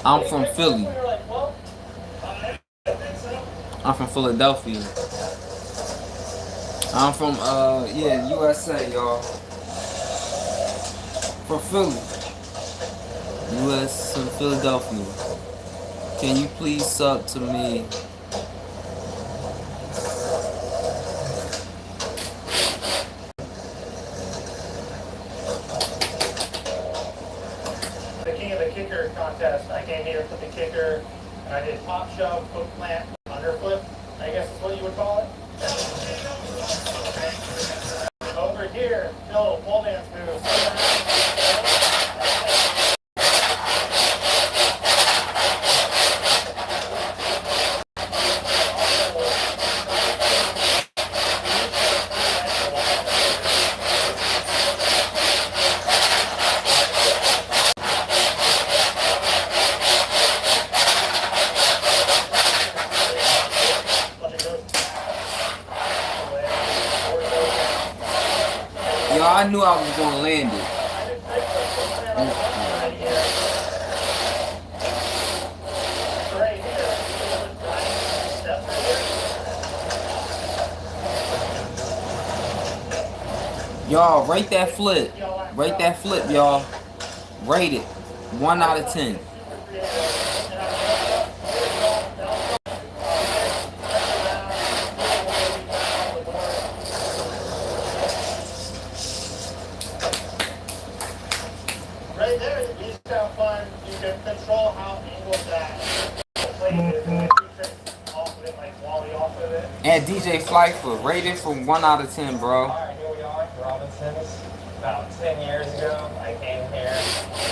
I'm from Philly. I'm from Philadelphia. I'm from yeah, USA, y'all. From Philly. US from Philadelphia. Can you please sub to me? The King of the Kicker contest. I came here for the kicker, and I did pop shove, foot plant, underflip. I guess is what you would call it. Over here, no pole dance moves. Yo, I knew I was gonna land it. Y'all, rate that flip. Rate that flip, y'all. Rate it. 1 out of 10. Right there, you just have fun. You can control how angled that plate is. And off of it, like volley off of it. And Djfly23, rated from 1 out of 10, bro. Alright, here we are, Robinson's. About 10 years ago, I came here.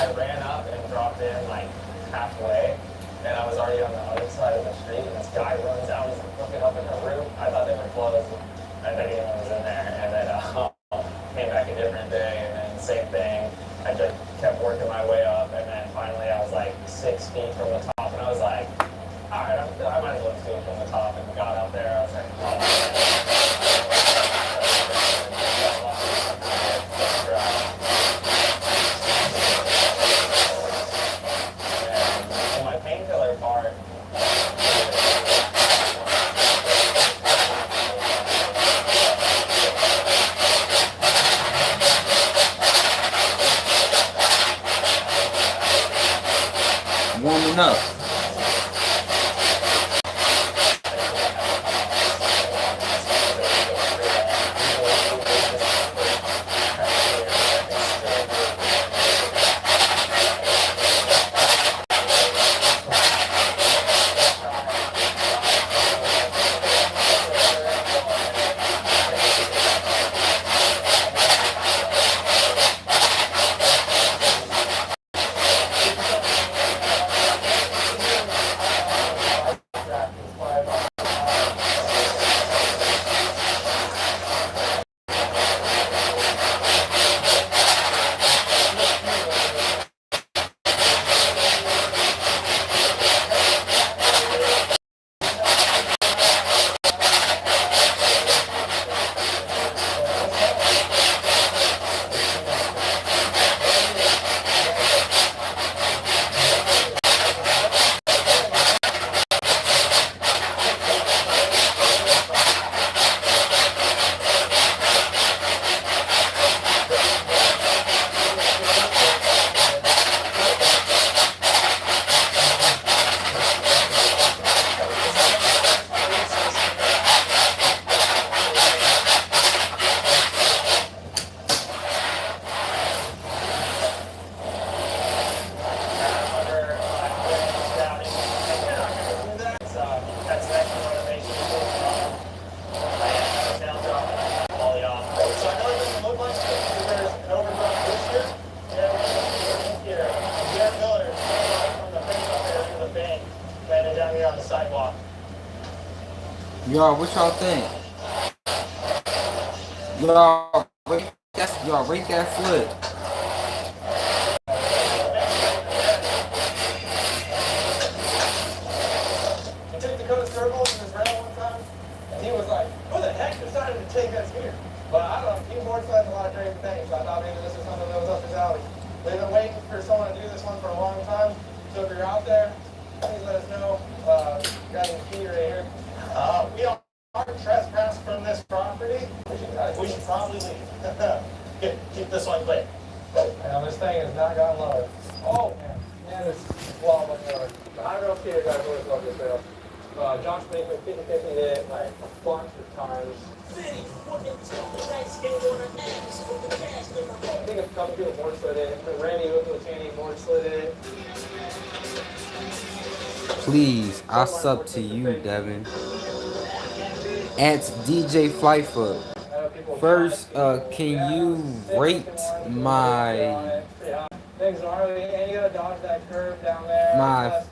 I ran up and dropped in like halfway. And I was already on the other side of the street. And this guy runs out and he's looking up in the roof. I thought they were closed. I think anyone was in there. And then came back a different day. day, and then same thing. I just kept working my way up, and then finally I was like 6 feet from the top, and I was like, all right, I might as well do it from the top, and got up there. I was like, and my painkiller part. Warming up. Y'all, what y'all think? Y'all rate that flip. He took the Dakota Circle in his rail one time, and he was like, who the heck decided to take us here? But I don't know, he board sleds a lot of crazy things, so I thought maybe this is something that was up his alley. We've been waiting for someone to do this one for a long time, so if you're out there, please let us know. Got any key right here. We are trespass from this property. We should probably leave. Keep this one clear. Now this thing has not gotten lower. Oh man, this wall went lower. I don't know if you guys always love this rail. Josh made me 50-50 it like a bunch of times. I think a couple people board slid it. Randy with Chaney board slid it. Please, I sub to you, Devin. At Djfly23. First, can you rate my things gnarly, and you gotta dodge that curve down there.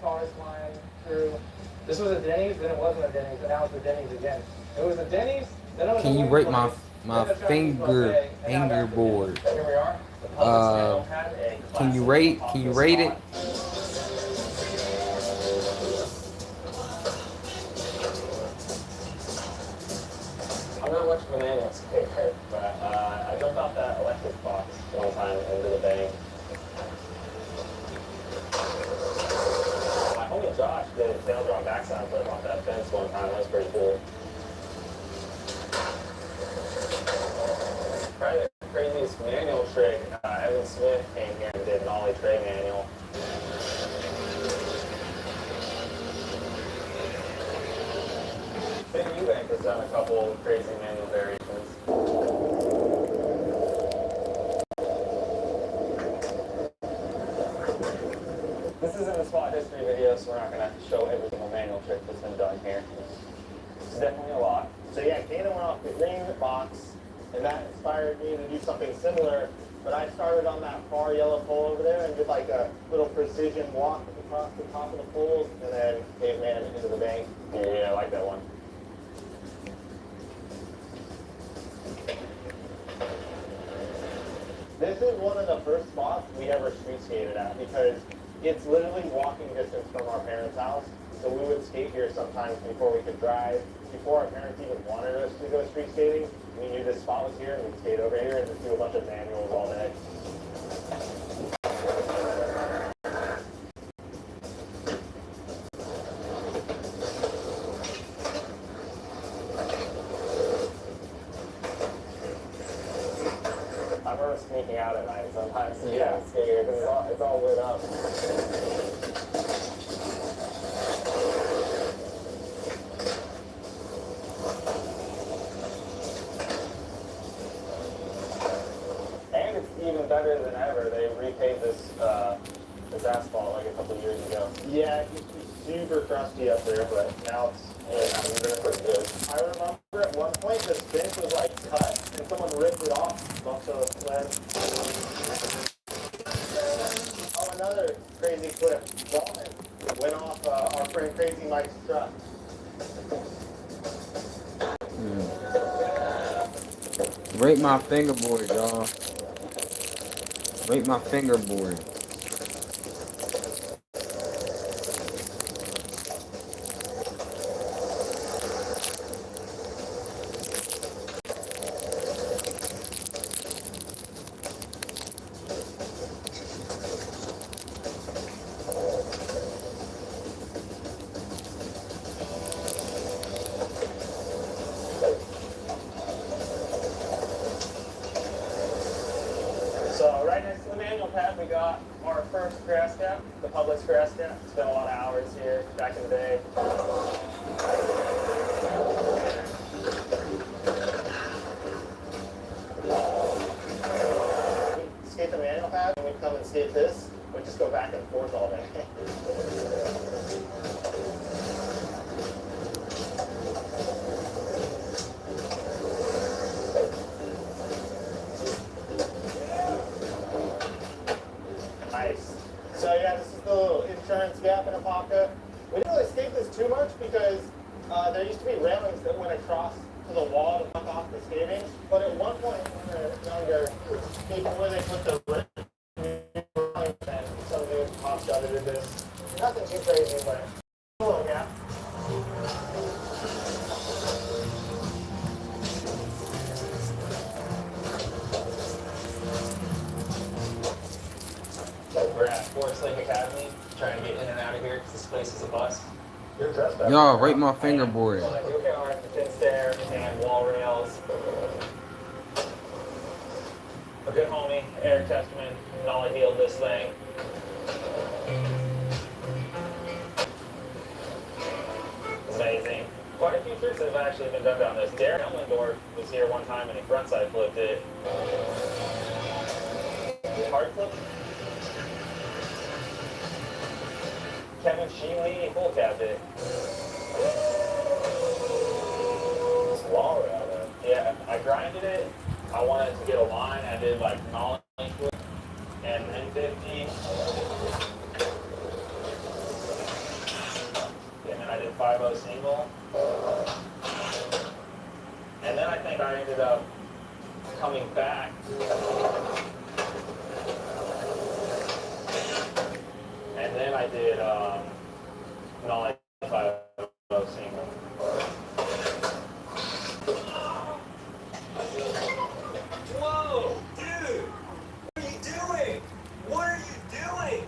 Cars flying through. This was a Denny's, then it wasn't a Denny's, and now it's a Denny's again. It was a Denny's, then it was. Can you rate my fingerboard? Here we are. Can you rate it? I'm not much of an annual skater, but I jumped off that electric box one time into the bank. My homie Josh did a tail drop backside flip off that fence one time. That was pretty cool. Probably the craziest manual trick, Evan Smith came here and did an ollie tray manual. I think Eubank has done a couple of crazy manual variations. This isn't a spot history video, so we're not going to show every single manual trick that's been done here. It's definitely a lot. So yeah, Dana went off the green box, and that inspired me to do something similar, but I started on that far yellow pole over there and did like a little precision walk across the top of the poles, and then caveman into the bank. Yeah, I like that one. This is one of the first spots we ever street skated at because it's literally walking distance from our parents' house. So we would skate here sometimes before we could drive. Before our parents even wanted us to go street skating, we knew this spot was here and we'd skate over here and just do a bunch of manuals all day. I remember sneaking out at night sometimes to get skater because it's all lit up. And it's even better than ever. They repaved this asphalt like a couple years ago. Yeah, it used to be super crusty up there, but now it's pretty good. I remember at one point this bench was like cut and someone ripped it off. Also oh, another crazy clip. Ballman went off our friend Crazy Mike's truck. Rate my fingerboard, y'all. Rate my fingerboard. So right next to the manual pad, we got our first grass gap, the Publix grass gap. Spent a lot of hours here back in the day. We'd skate the manual pad, and we'd come and skate this. We'd just go back and forth all day. Nice. So yeah, this is the little insurance gap in a pocket. We didn't really skate this too much because there used to be railings that went across to the wall to knock off the skating. But at one point when we were younger, people where they put the railings and some dude popped out and did this. Nothing too crazy, but a little gap. We're at Forest Lake Academy, trying to get in and out of here because this place is a bust. You're dressed up. Y'all, rate my fingerboard. Here are the thin stair and wall rails. A good homie, Eric Testament, nollie healed this thing. It's amazing. Quite a few tricks have actually been done down this. Darren Ellendorf was here one time and he frontside flipped it. Hard flip. Kevin Sheely full capped it. This wall rail though. Yeah, I grinded it. I wanted to get a line. I did like nollie flip and N50. And then I did 5-0 single. And then I think I ended up coming back. And then I did nollie 5-0 single. Whoa, dude! What are you doing? What are you doing?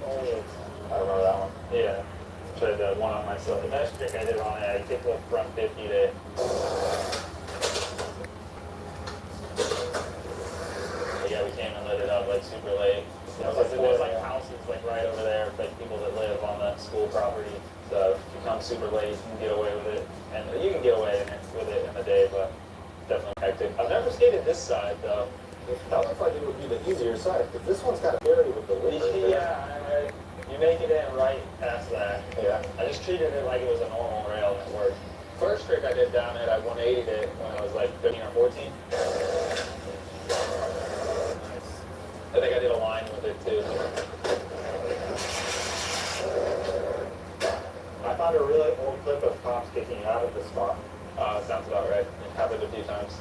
Oh, I remember that one. Yeah. Tried to one on myself. The best trick I did on it, I kicked the front 50 to. Yeah, we came and lit it up like super late. You know, there's like houses like right over there, like people that live on the school property. So if you come super late, you can get away with it, and you can get away with it in the day, but definitely hectic. I've never skated this side though. That looks like it would be the easier side, because this one's kind of hairy with the lip. Yeah, you make it in right past that. Yeah. I just treated it like it was a normal rail and it worked. First trick I did down it, I 180'd it when I was like 13 or 14. I think I did a line with it too. I found a really old clip of cops kicking you out of the spot. Sounds about right. It happened a few times.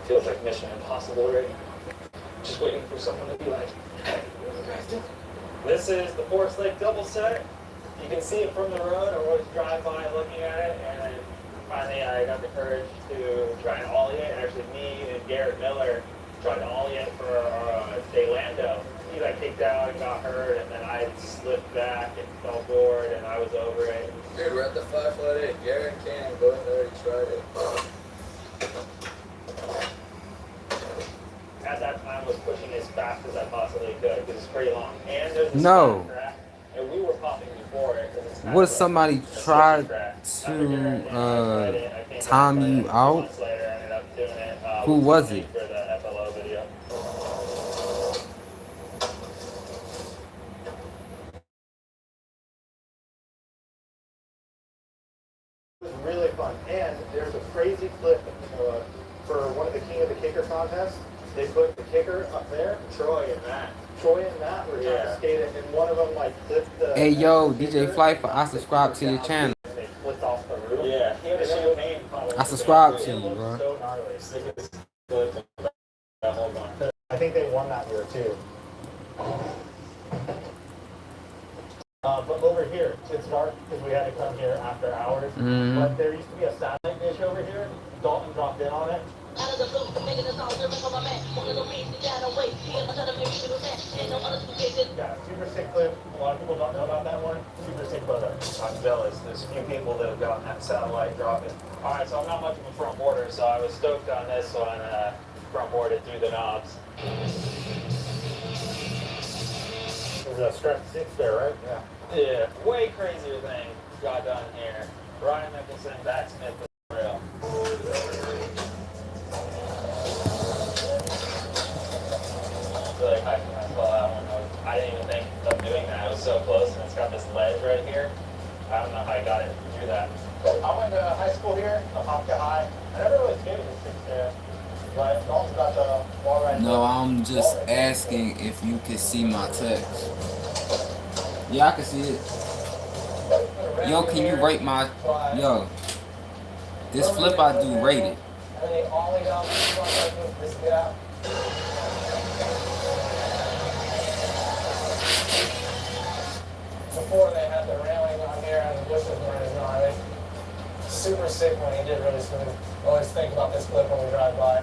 Feels like Mission Impossible already. Just waiting for someone to be like, hey, what are you guys doing? This is the Forest Lake double set. You can see it from the road. I always drive by looking at it, and then finally I got the courage to try and ollie it. Actually, me and Garrett Miller tried to ollie it for Daylando. He got kicked out and got hurt, and then I slipped back and fell forward, and I was over it. Dude, we're at the 5-foot-8. Garrett and Cannon both already tried it. At that time, was pushing as fast as I possibly could because it's pretty long. And there's a No. track, and we were popping before it because it's kind What of if a- somebody a sketchy tried track. to I came time back, you but out? months later, I ended up doing it, Who with was Tony it? For the FLO video. It was really fun, and there's a crazy clip for one of the King of the Kicker contests. They put the kicker up there. Troy and Matt were trying to skate it, and one of them like flipped the. Hey yo, the Djfly23, I subscribe to your channel. And they flipped off the roof. Yeah, he had a champagne bottle. I subscribe to It you, looked bro. so gnarly. Sickest flip that whole bunch. I think they won that year too. But over here, it's dark because we had to come here after hours. Mhm. But there used to be a satellite dish over here. Dalton dropped in on it. Yeah, super sick clip. A lot of people don't know about that one. Super sick photo. I'm jealous. There's a few people that have gotten that satellite dropping. All right, so I'm not much of a front boarder, so I was stoked on this one. Front boarded through the knobs. There's a strap 6 there, right? Yeah. Yeah, way crazier thing got done here. Ryan Mickelson, backsmith the rail. Really hyped when I saw that one. I didn't even think of doing that. It was so close, and it's got this ledge right here. I don't know how I got it through that. I went to high school here, Apopka High. I never really skated this thing there. But Dalton's got the wall right No, I'm just asking if you can see my text. Yeah, I can see it. Yo, can you rate my... Yo, this flip I do rated. And then they ollie down this gap. Before they had the railing on here and the bushes were gnarly. Super sick when he did really smooth. Always think about this clip when we drive by.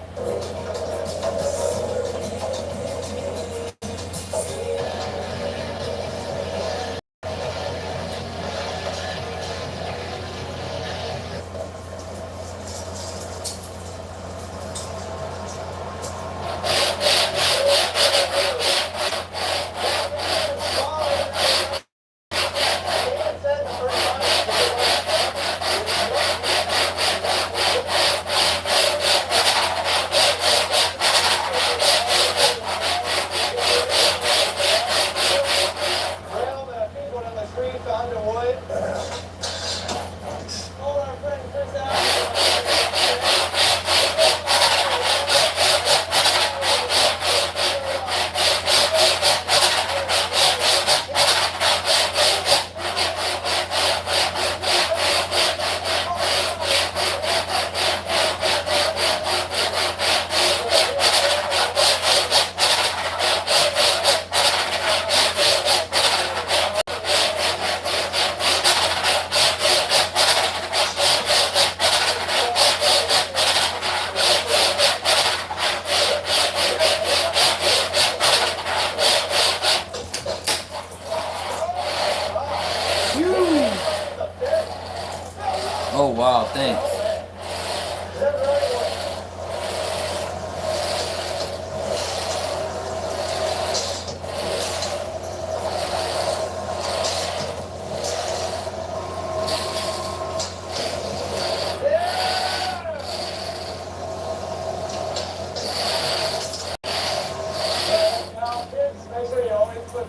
Oh wow, thanks.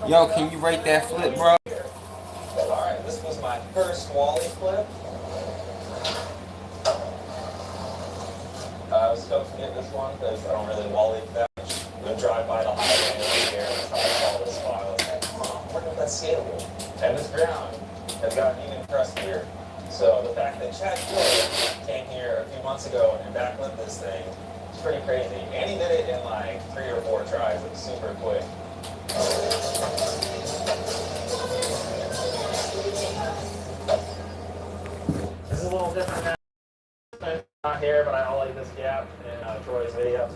Yo, can you rate that flip, bro? Alright, this was my first Wally flip. I was stoked to get this one because I don't really Wally that much. I'm going to drive by the highway over here and I saw this spot. I was like, oh, I wonder if that's scalable. And this ground has gotten even crustier. So the fact that Chad came here a few months ago and backlit this thing is pretty crazy. And he did it in like 3 or 4 tries. It was super quick. This is a little different now. Not here, but I like this gap in Troy's video.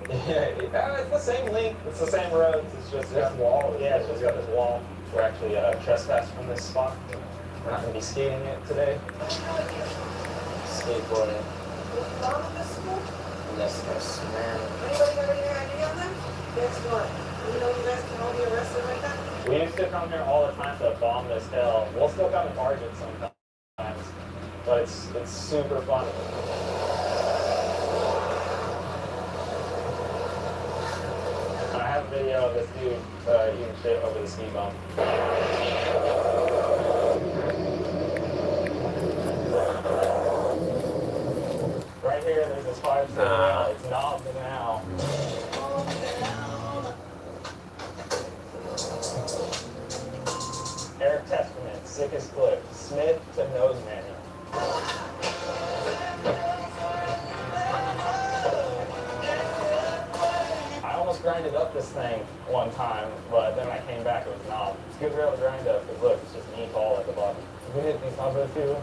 Yeah, it's the same length. It's the same roads. It's just this wall. Yeah, it's just got this wall. We're actually trespassed from this spot. We're not going to be skating it today. Skateboarding. Yes, man. Anybody got any idea on them? Guess what? You know you guys can all be arrested like that? We used to come here all the time to bomb this hill. We'll still come and barge it sometimes, but it's super fun. And I have a video of this dude eating shit over the ski bump. Right here, there's this hard rail. It's knobbed now. Eric Testament, sickest clip. Smith to nose manual. I almost grinded up this thing one time, but then I came back, it was knob. It's good rail to grind up, because look, it's just knee tall at the bottom. We hit these number two.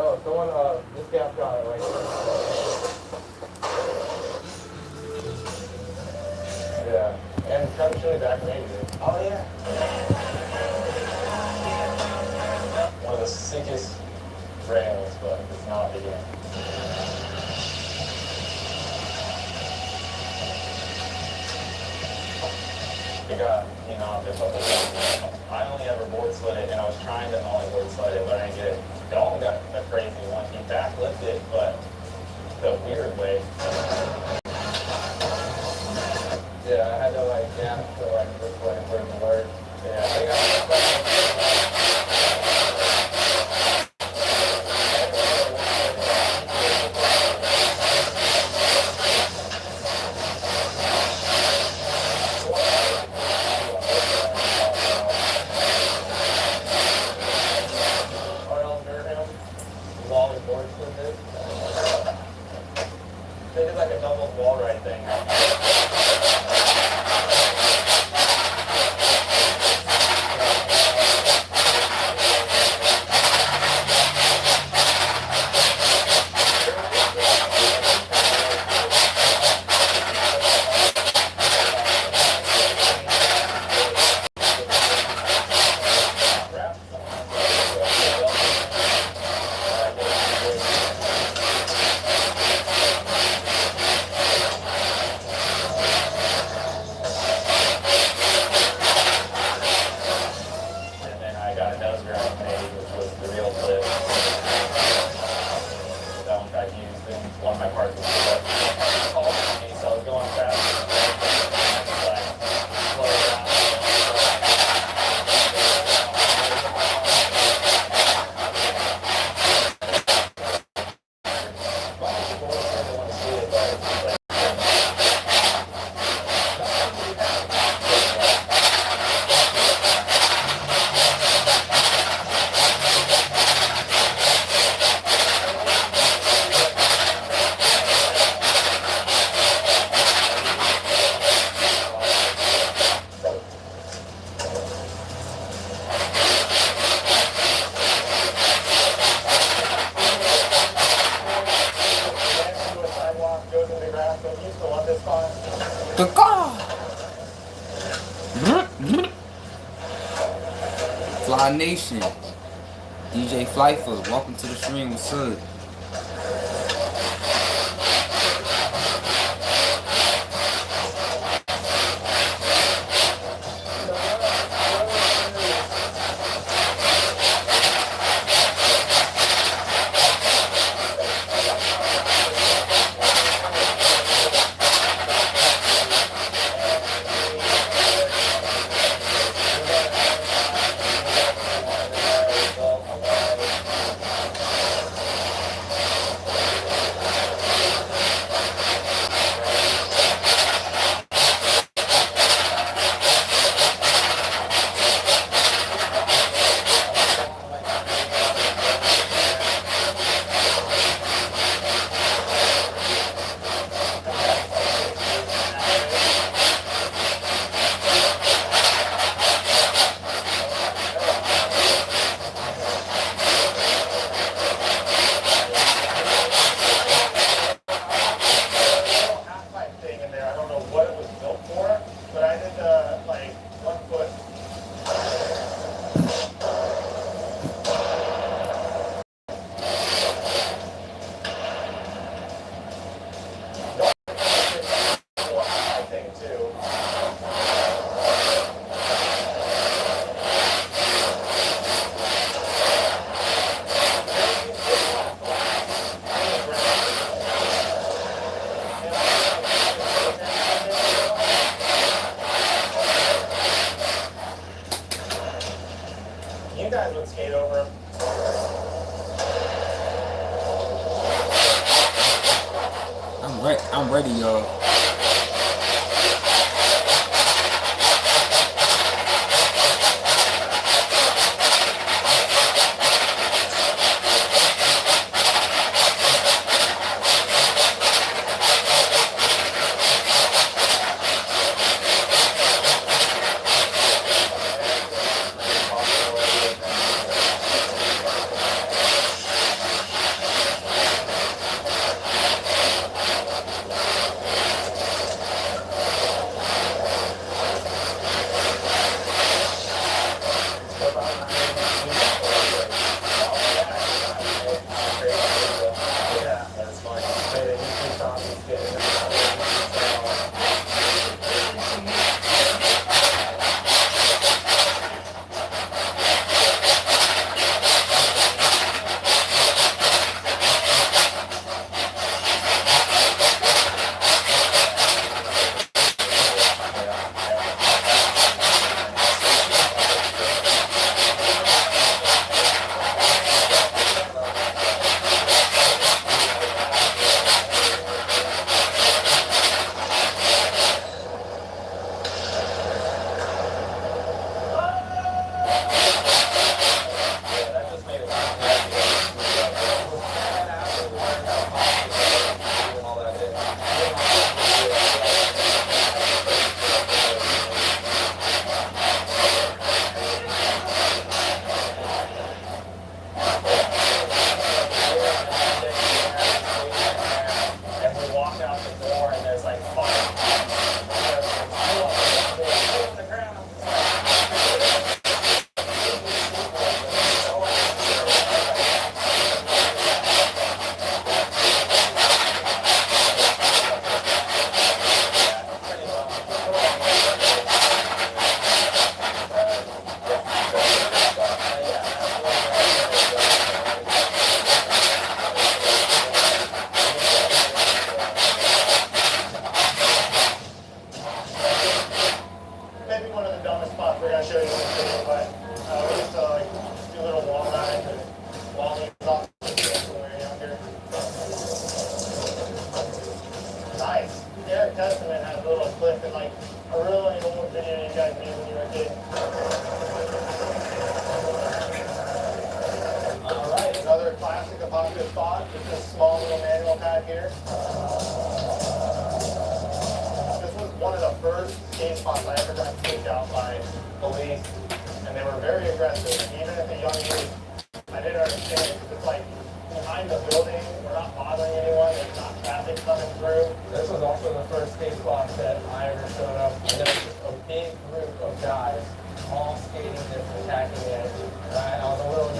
Oh, someone, this gap got it right here. Yeah, and kind of chilly back maybe. Oh, yeah. One of the sickest rails, but it's not again. It got, I only ever board slid it, and I was trying to only board slide it, but I didn't get it. It only got a crazy one. He backlifted it, but the weird way. Yeah, I had to for an alert. Yeah, I got they did like a double wall ride thing. One of my parts was so I was going fast. Slow down. The car. Fly Nation. Djfly23, welcome to the stream. What's up? I'm ready, y'all.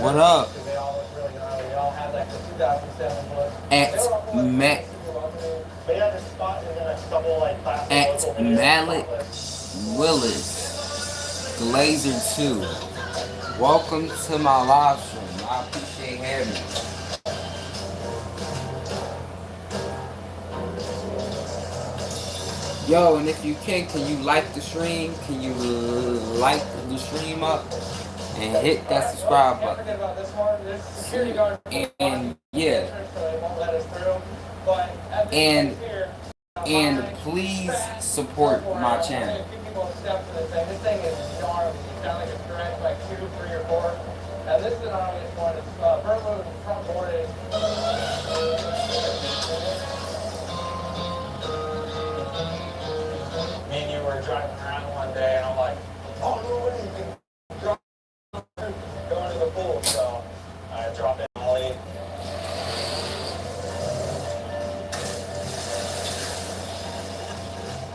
What up? At Mallet Willis, Glazer2. Welcome to my live stream. I appreciate having you. Yo, and if you can you like the stream? Can you like the stream up and hit that subscribe button? And yeah, and please support my channel. This thing is gnarly. You sound like a direct, like 2, 3, or 4. Now this is an obvious one. It's front load and front boarded. Me and you were driving around one day, and I'm like, oh no, what do you think? Going to the pool, so I dropped in Ollie.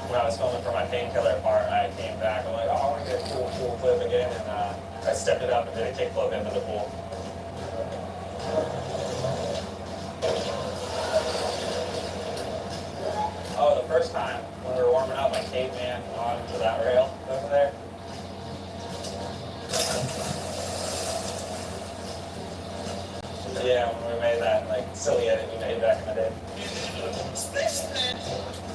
When I was filming for my painkiller part, I came back. I'm like, oh, I want to get a cool flip again, and I stepped it up and did a kickflip into the pool. Oh, the first time when we were warming up, I caveman onto that rail over there. Yeah, when we made that like silly edit we made back in the day.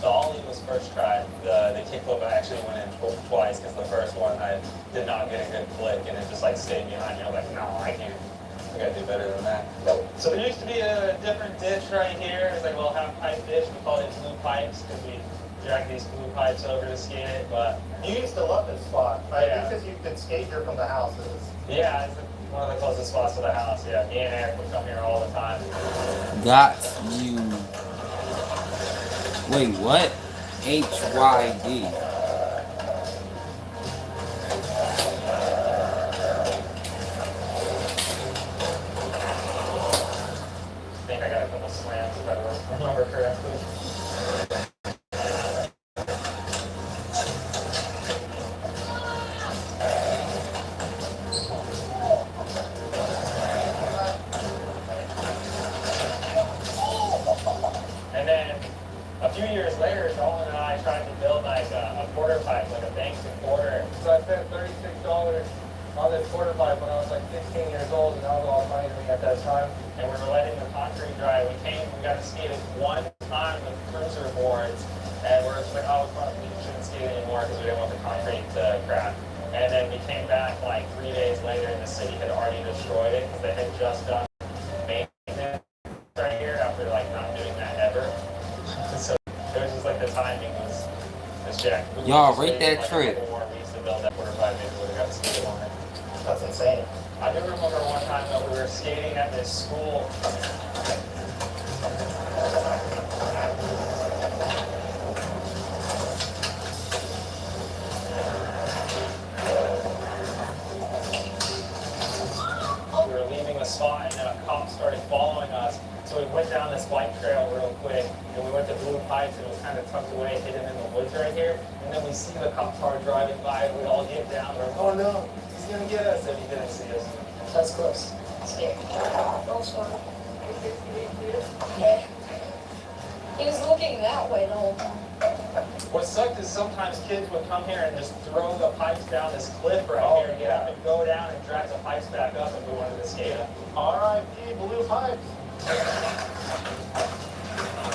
The ollie was first tried. The kickflip I actually went in twice because the first one I did not get a good flick and it just like stayed behind me. I was like, no, I can't. We gotta do better than that. So there used to be a different ditch right here. It's like a little half-pipe ditch. We called it blue pipes because we dragged these blue pipes over to skate it. But You used to love this spot, right? Yeah. Because you could skate here from the houses. yeah, it's one of the closest spots to the house. Yeah, me and Eric would come here all the time. Got you. Wait, what? HYD. I think I got a couple slams if I remember correctly. And then a few years later, Nolan and I tried to build like a quarter pipe, like a Bankston quarter. So I spent $36 on this quarter pipe when I was like 16 years old, and that was a lot of money to me at that time. And we were letting the concrete dry. We got to skate it one time with cruiser boards, and we're just like, oh, we shouldn't skate anymore because we didn't want the concrete to crack. And then we came back like 3 days later, and the city had already destroyed it because they had just done maintenance right here after like not doing that ever. So it was just like the timing was jacked. Y'all rate that trip. We used to build that quarter pipe, maybe we would have got skated on it. That's insane. I do remember one time though we were skating at this school. We were leaving the spot and then a cop started following us. So we went down this bike trail real quick and we went to Blue Pipes and it was kind of tucked away, hidden in the woods right here. And then we see the cop car driving by and we all get down. We're like, oh no, he's gonna get us. And he didn't see us. That's close. Scared. Don't start. Yeah. He was looking that way the whole time. What sucked is sometimes kids would come here and just throw the pipes down this cliff right here and get up and go down and drag the pipes back up if we wanted to skate them. R.I.P. Blue Pipes.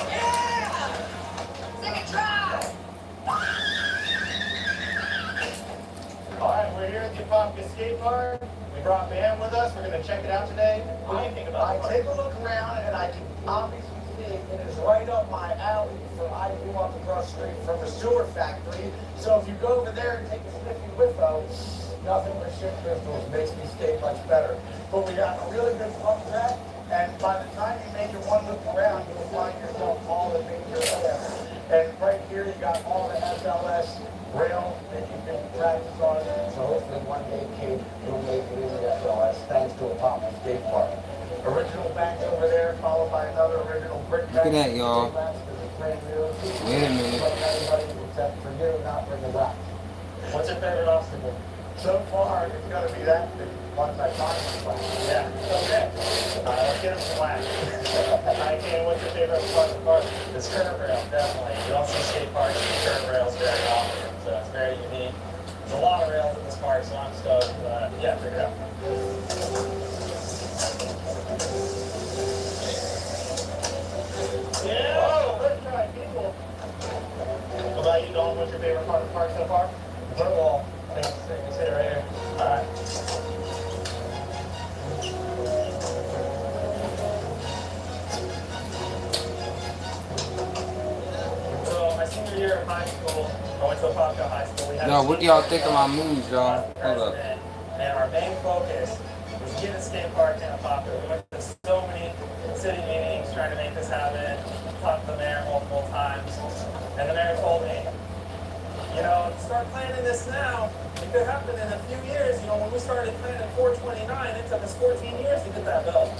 Yeah! Second try! All right, we're here at the Apopka Skate Park. We brought Bam with us. We're going to check it out today. What do you think about it? I take a look around and I can obviously see it is right up my alley. I grew up across the street from a sewer factory. So if you go over there and take a sniffy whiffo, nothing but shit crystals makes me skate much better. But we got a really good pump track, and by the time you make your one loop around, you'll find yourself all the major layers. And right here you got all the SLS rail that you can practice on. So hopefully one day, kid, you'll make it into the SLS thanks to a pop skate park. Original bank over there, followed by another original brick bank. Look at that, y'all. Wait a minute. Except for you not bringing wax. What's your favorite obstacle? So far, it's got to be that once I find wax. Yeah. Okay. Let's get him some wax. Okay, what's your favorite part of the park? This curb rail, definitely. You don't see skate parks with curb rails very often, so it's very unique. There's a lot of rails in this park, so I'm stoked. Yeah, figure it out. Yeah! Oh, let's try people. What about you, Dalton? What's your favorite part of the park so far? Football. I think you say it right here. All right. So my senior year of high school, I went to Apopka High School. We had Yo, what do y'all think of my moves, y'all? Hold up. And our main focus was get a skate park in Apopka. We went to so many city meetings trying to make this happen. Talked to the mayor multiple times. And the mayor told me, you know, start planning this now. It could happen in a few years. You know, when we started planning 429, it took us 14 years to get that built.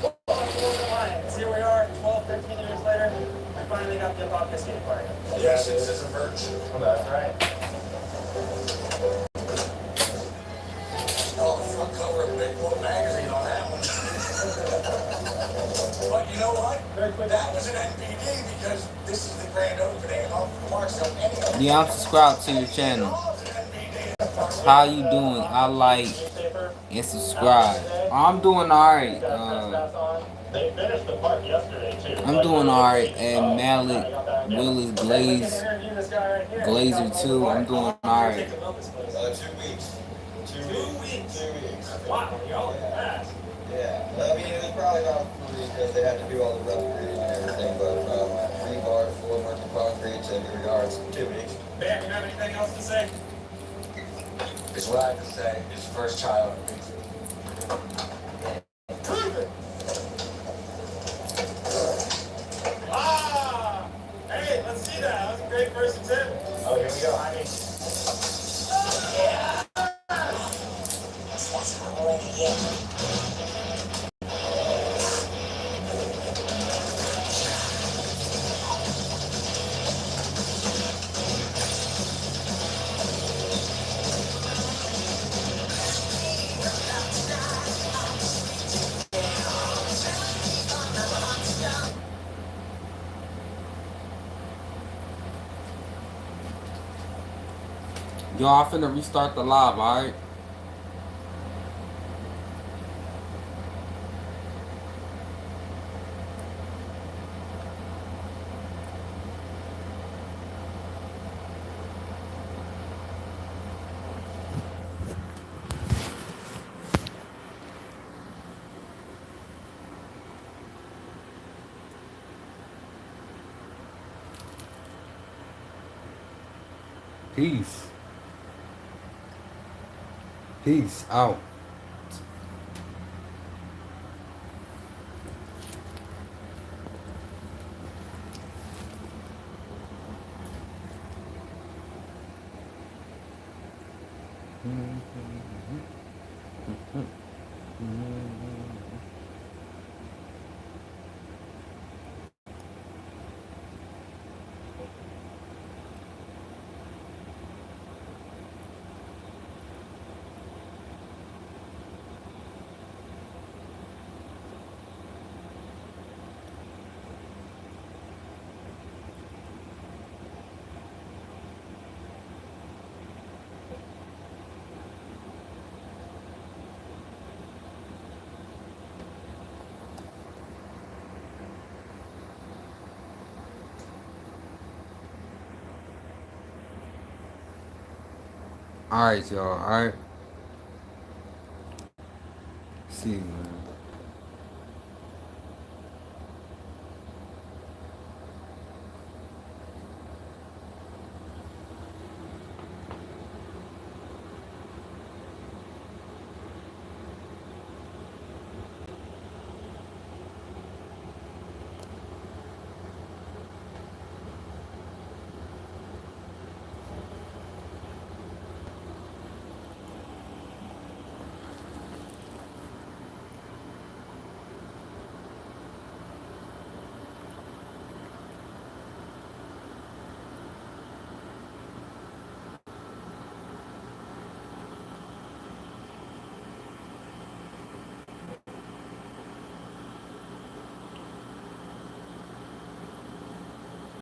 Well, that's a little line. So here we are, 12, 13 years later, we finally got the Apopka skate park. Yes, this is a virtue. That's right. Oh, the front cover of Big Boy magazine on that one. But you know what? That was an NPD because this is the grand opening of the park. So Yeah, I'm subscribed to your channel. How you doing? I like and subscribe. I'm doing alright. They finished the park yesterday too. I'm doing alright at Mallet Willis Glazer 2. I'm doing alright. 2 weeks. 2 weeks. 2 weeks. Wow, y'all are fast. Yeah, I mean, it was probably about 3 because they had to do all the upgrading and everything, but from rebar to floor marking concrete to new yards, 2 weeks. Bam, you have anything else to say? It's what I have to say. His first child. Prove it! Ah! Hey, let's see that. That was a great first attempt. Oh, here we go. I mean, Yo, I'm finna restart the live, alright? Peace. Peace out. Alright, y'all, alright? See you, man.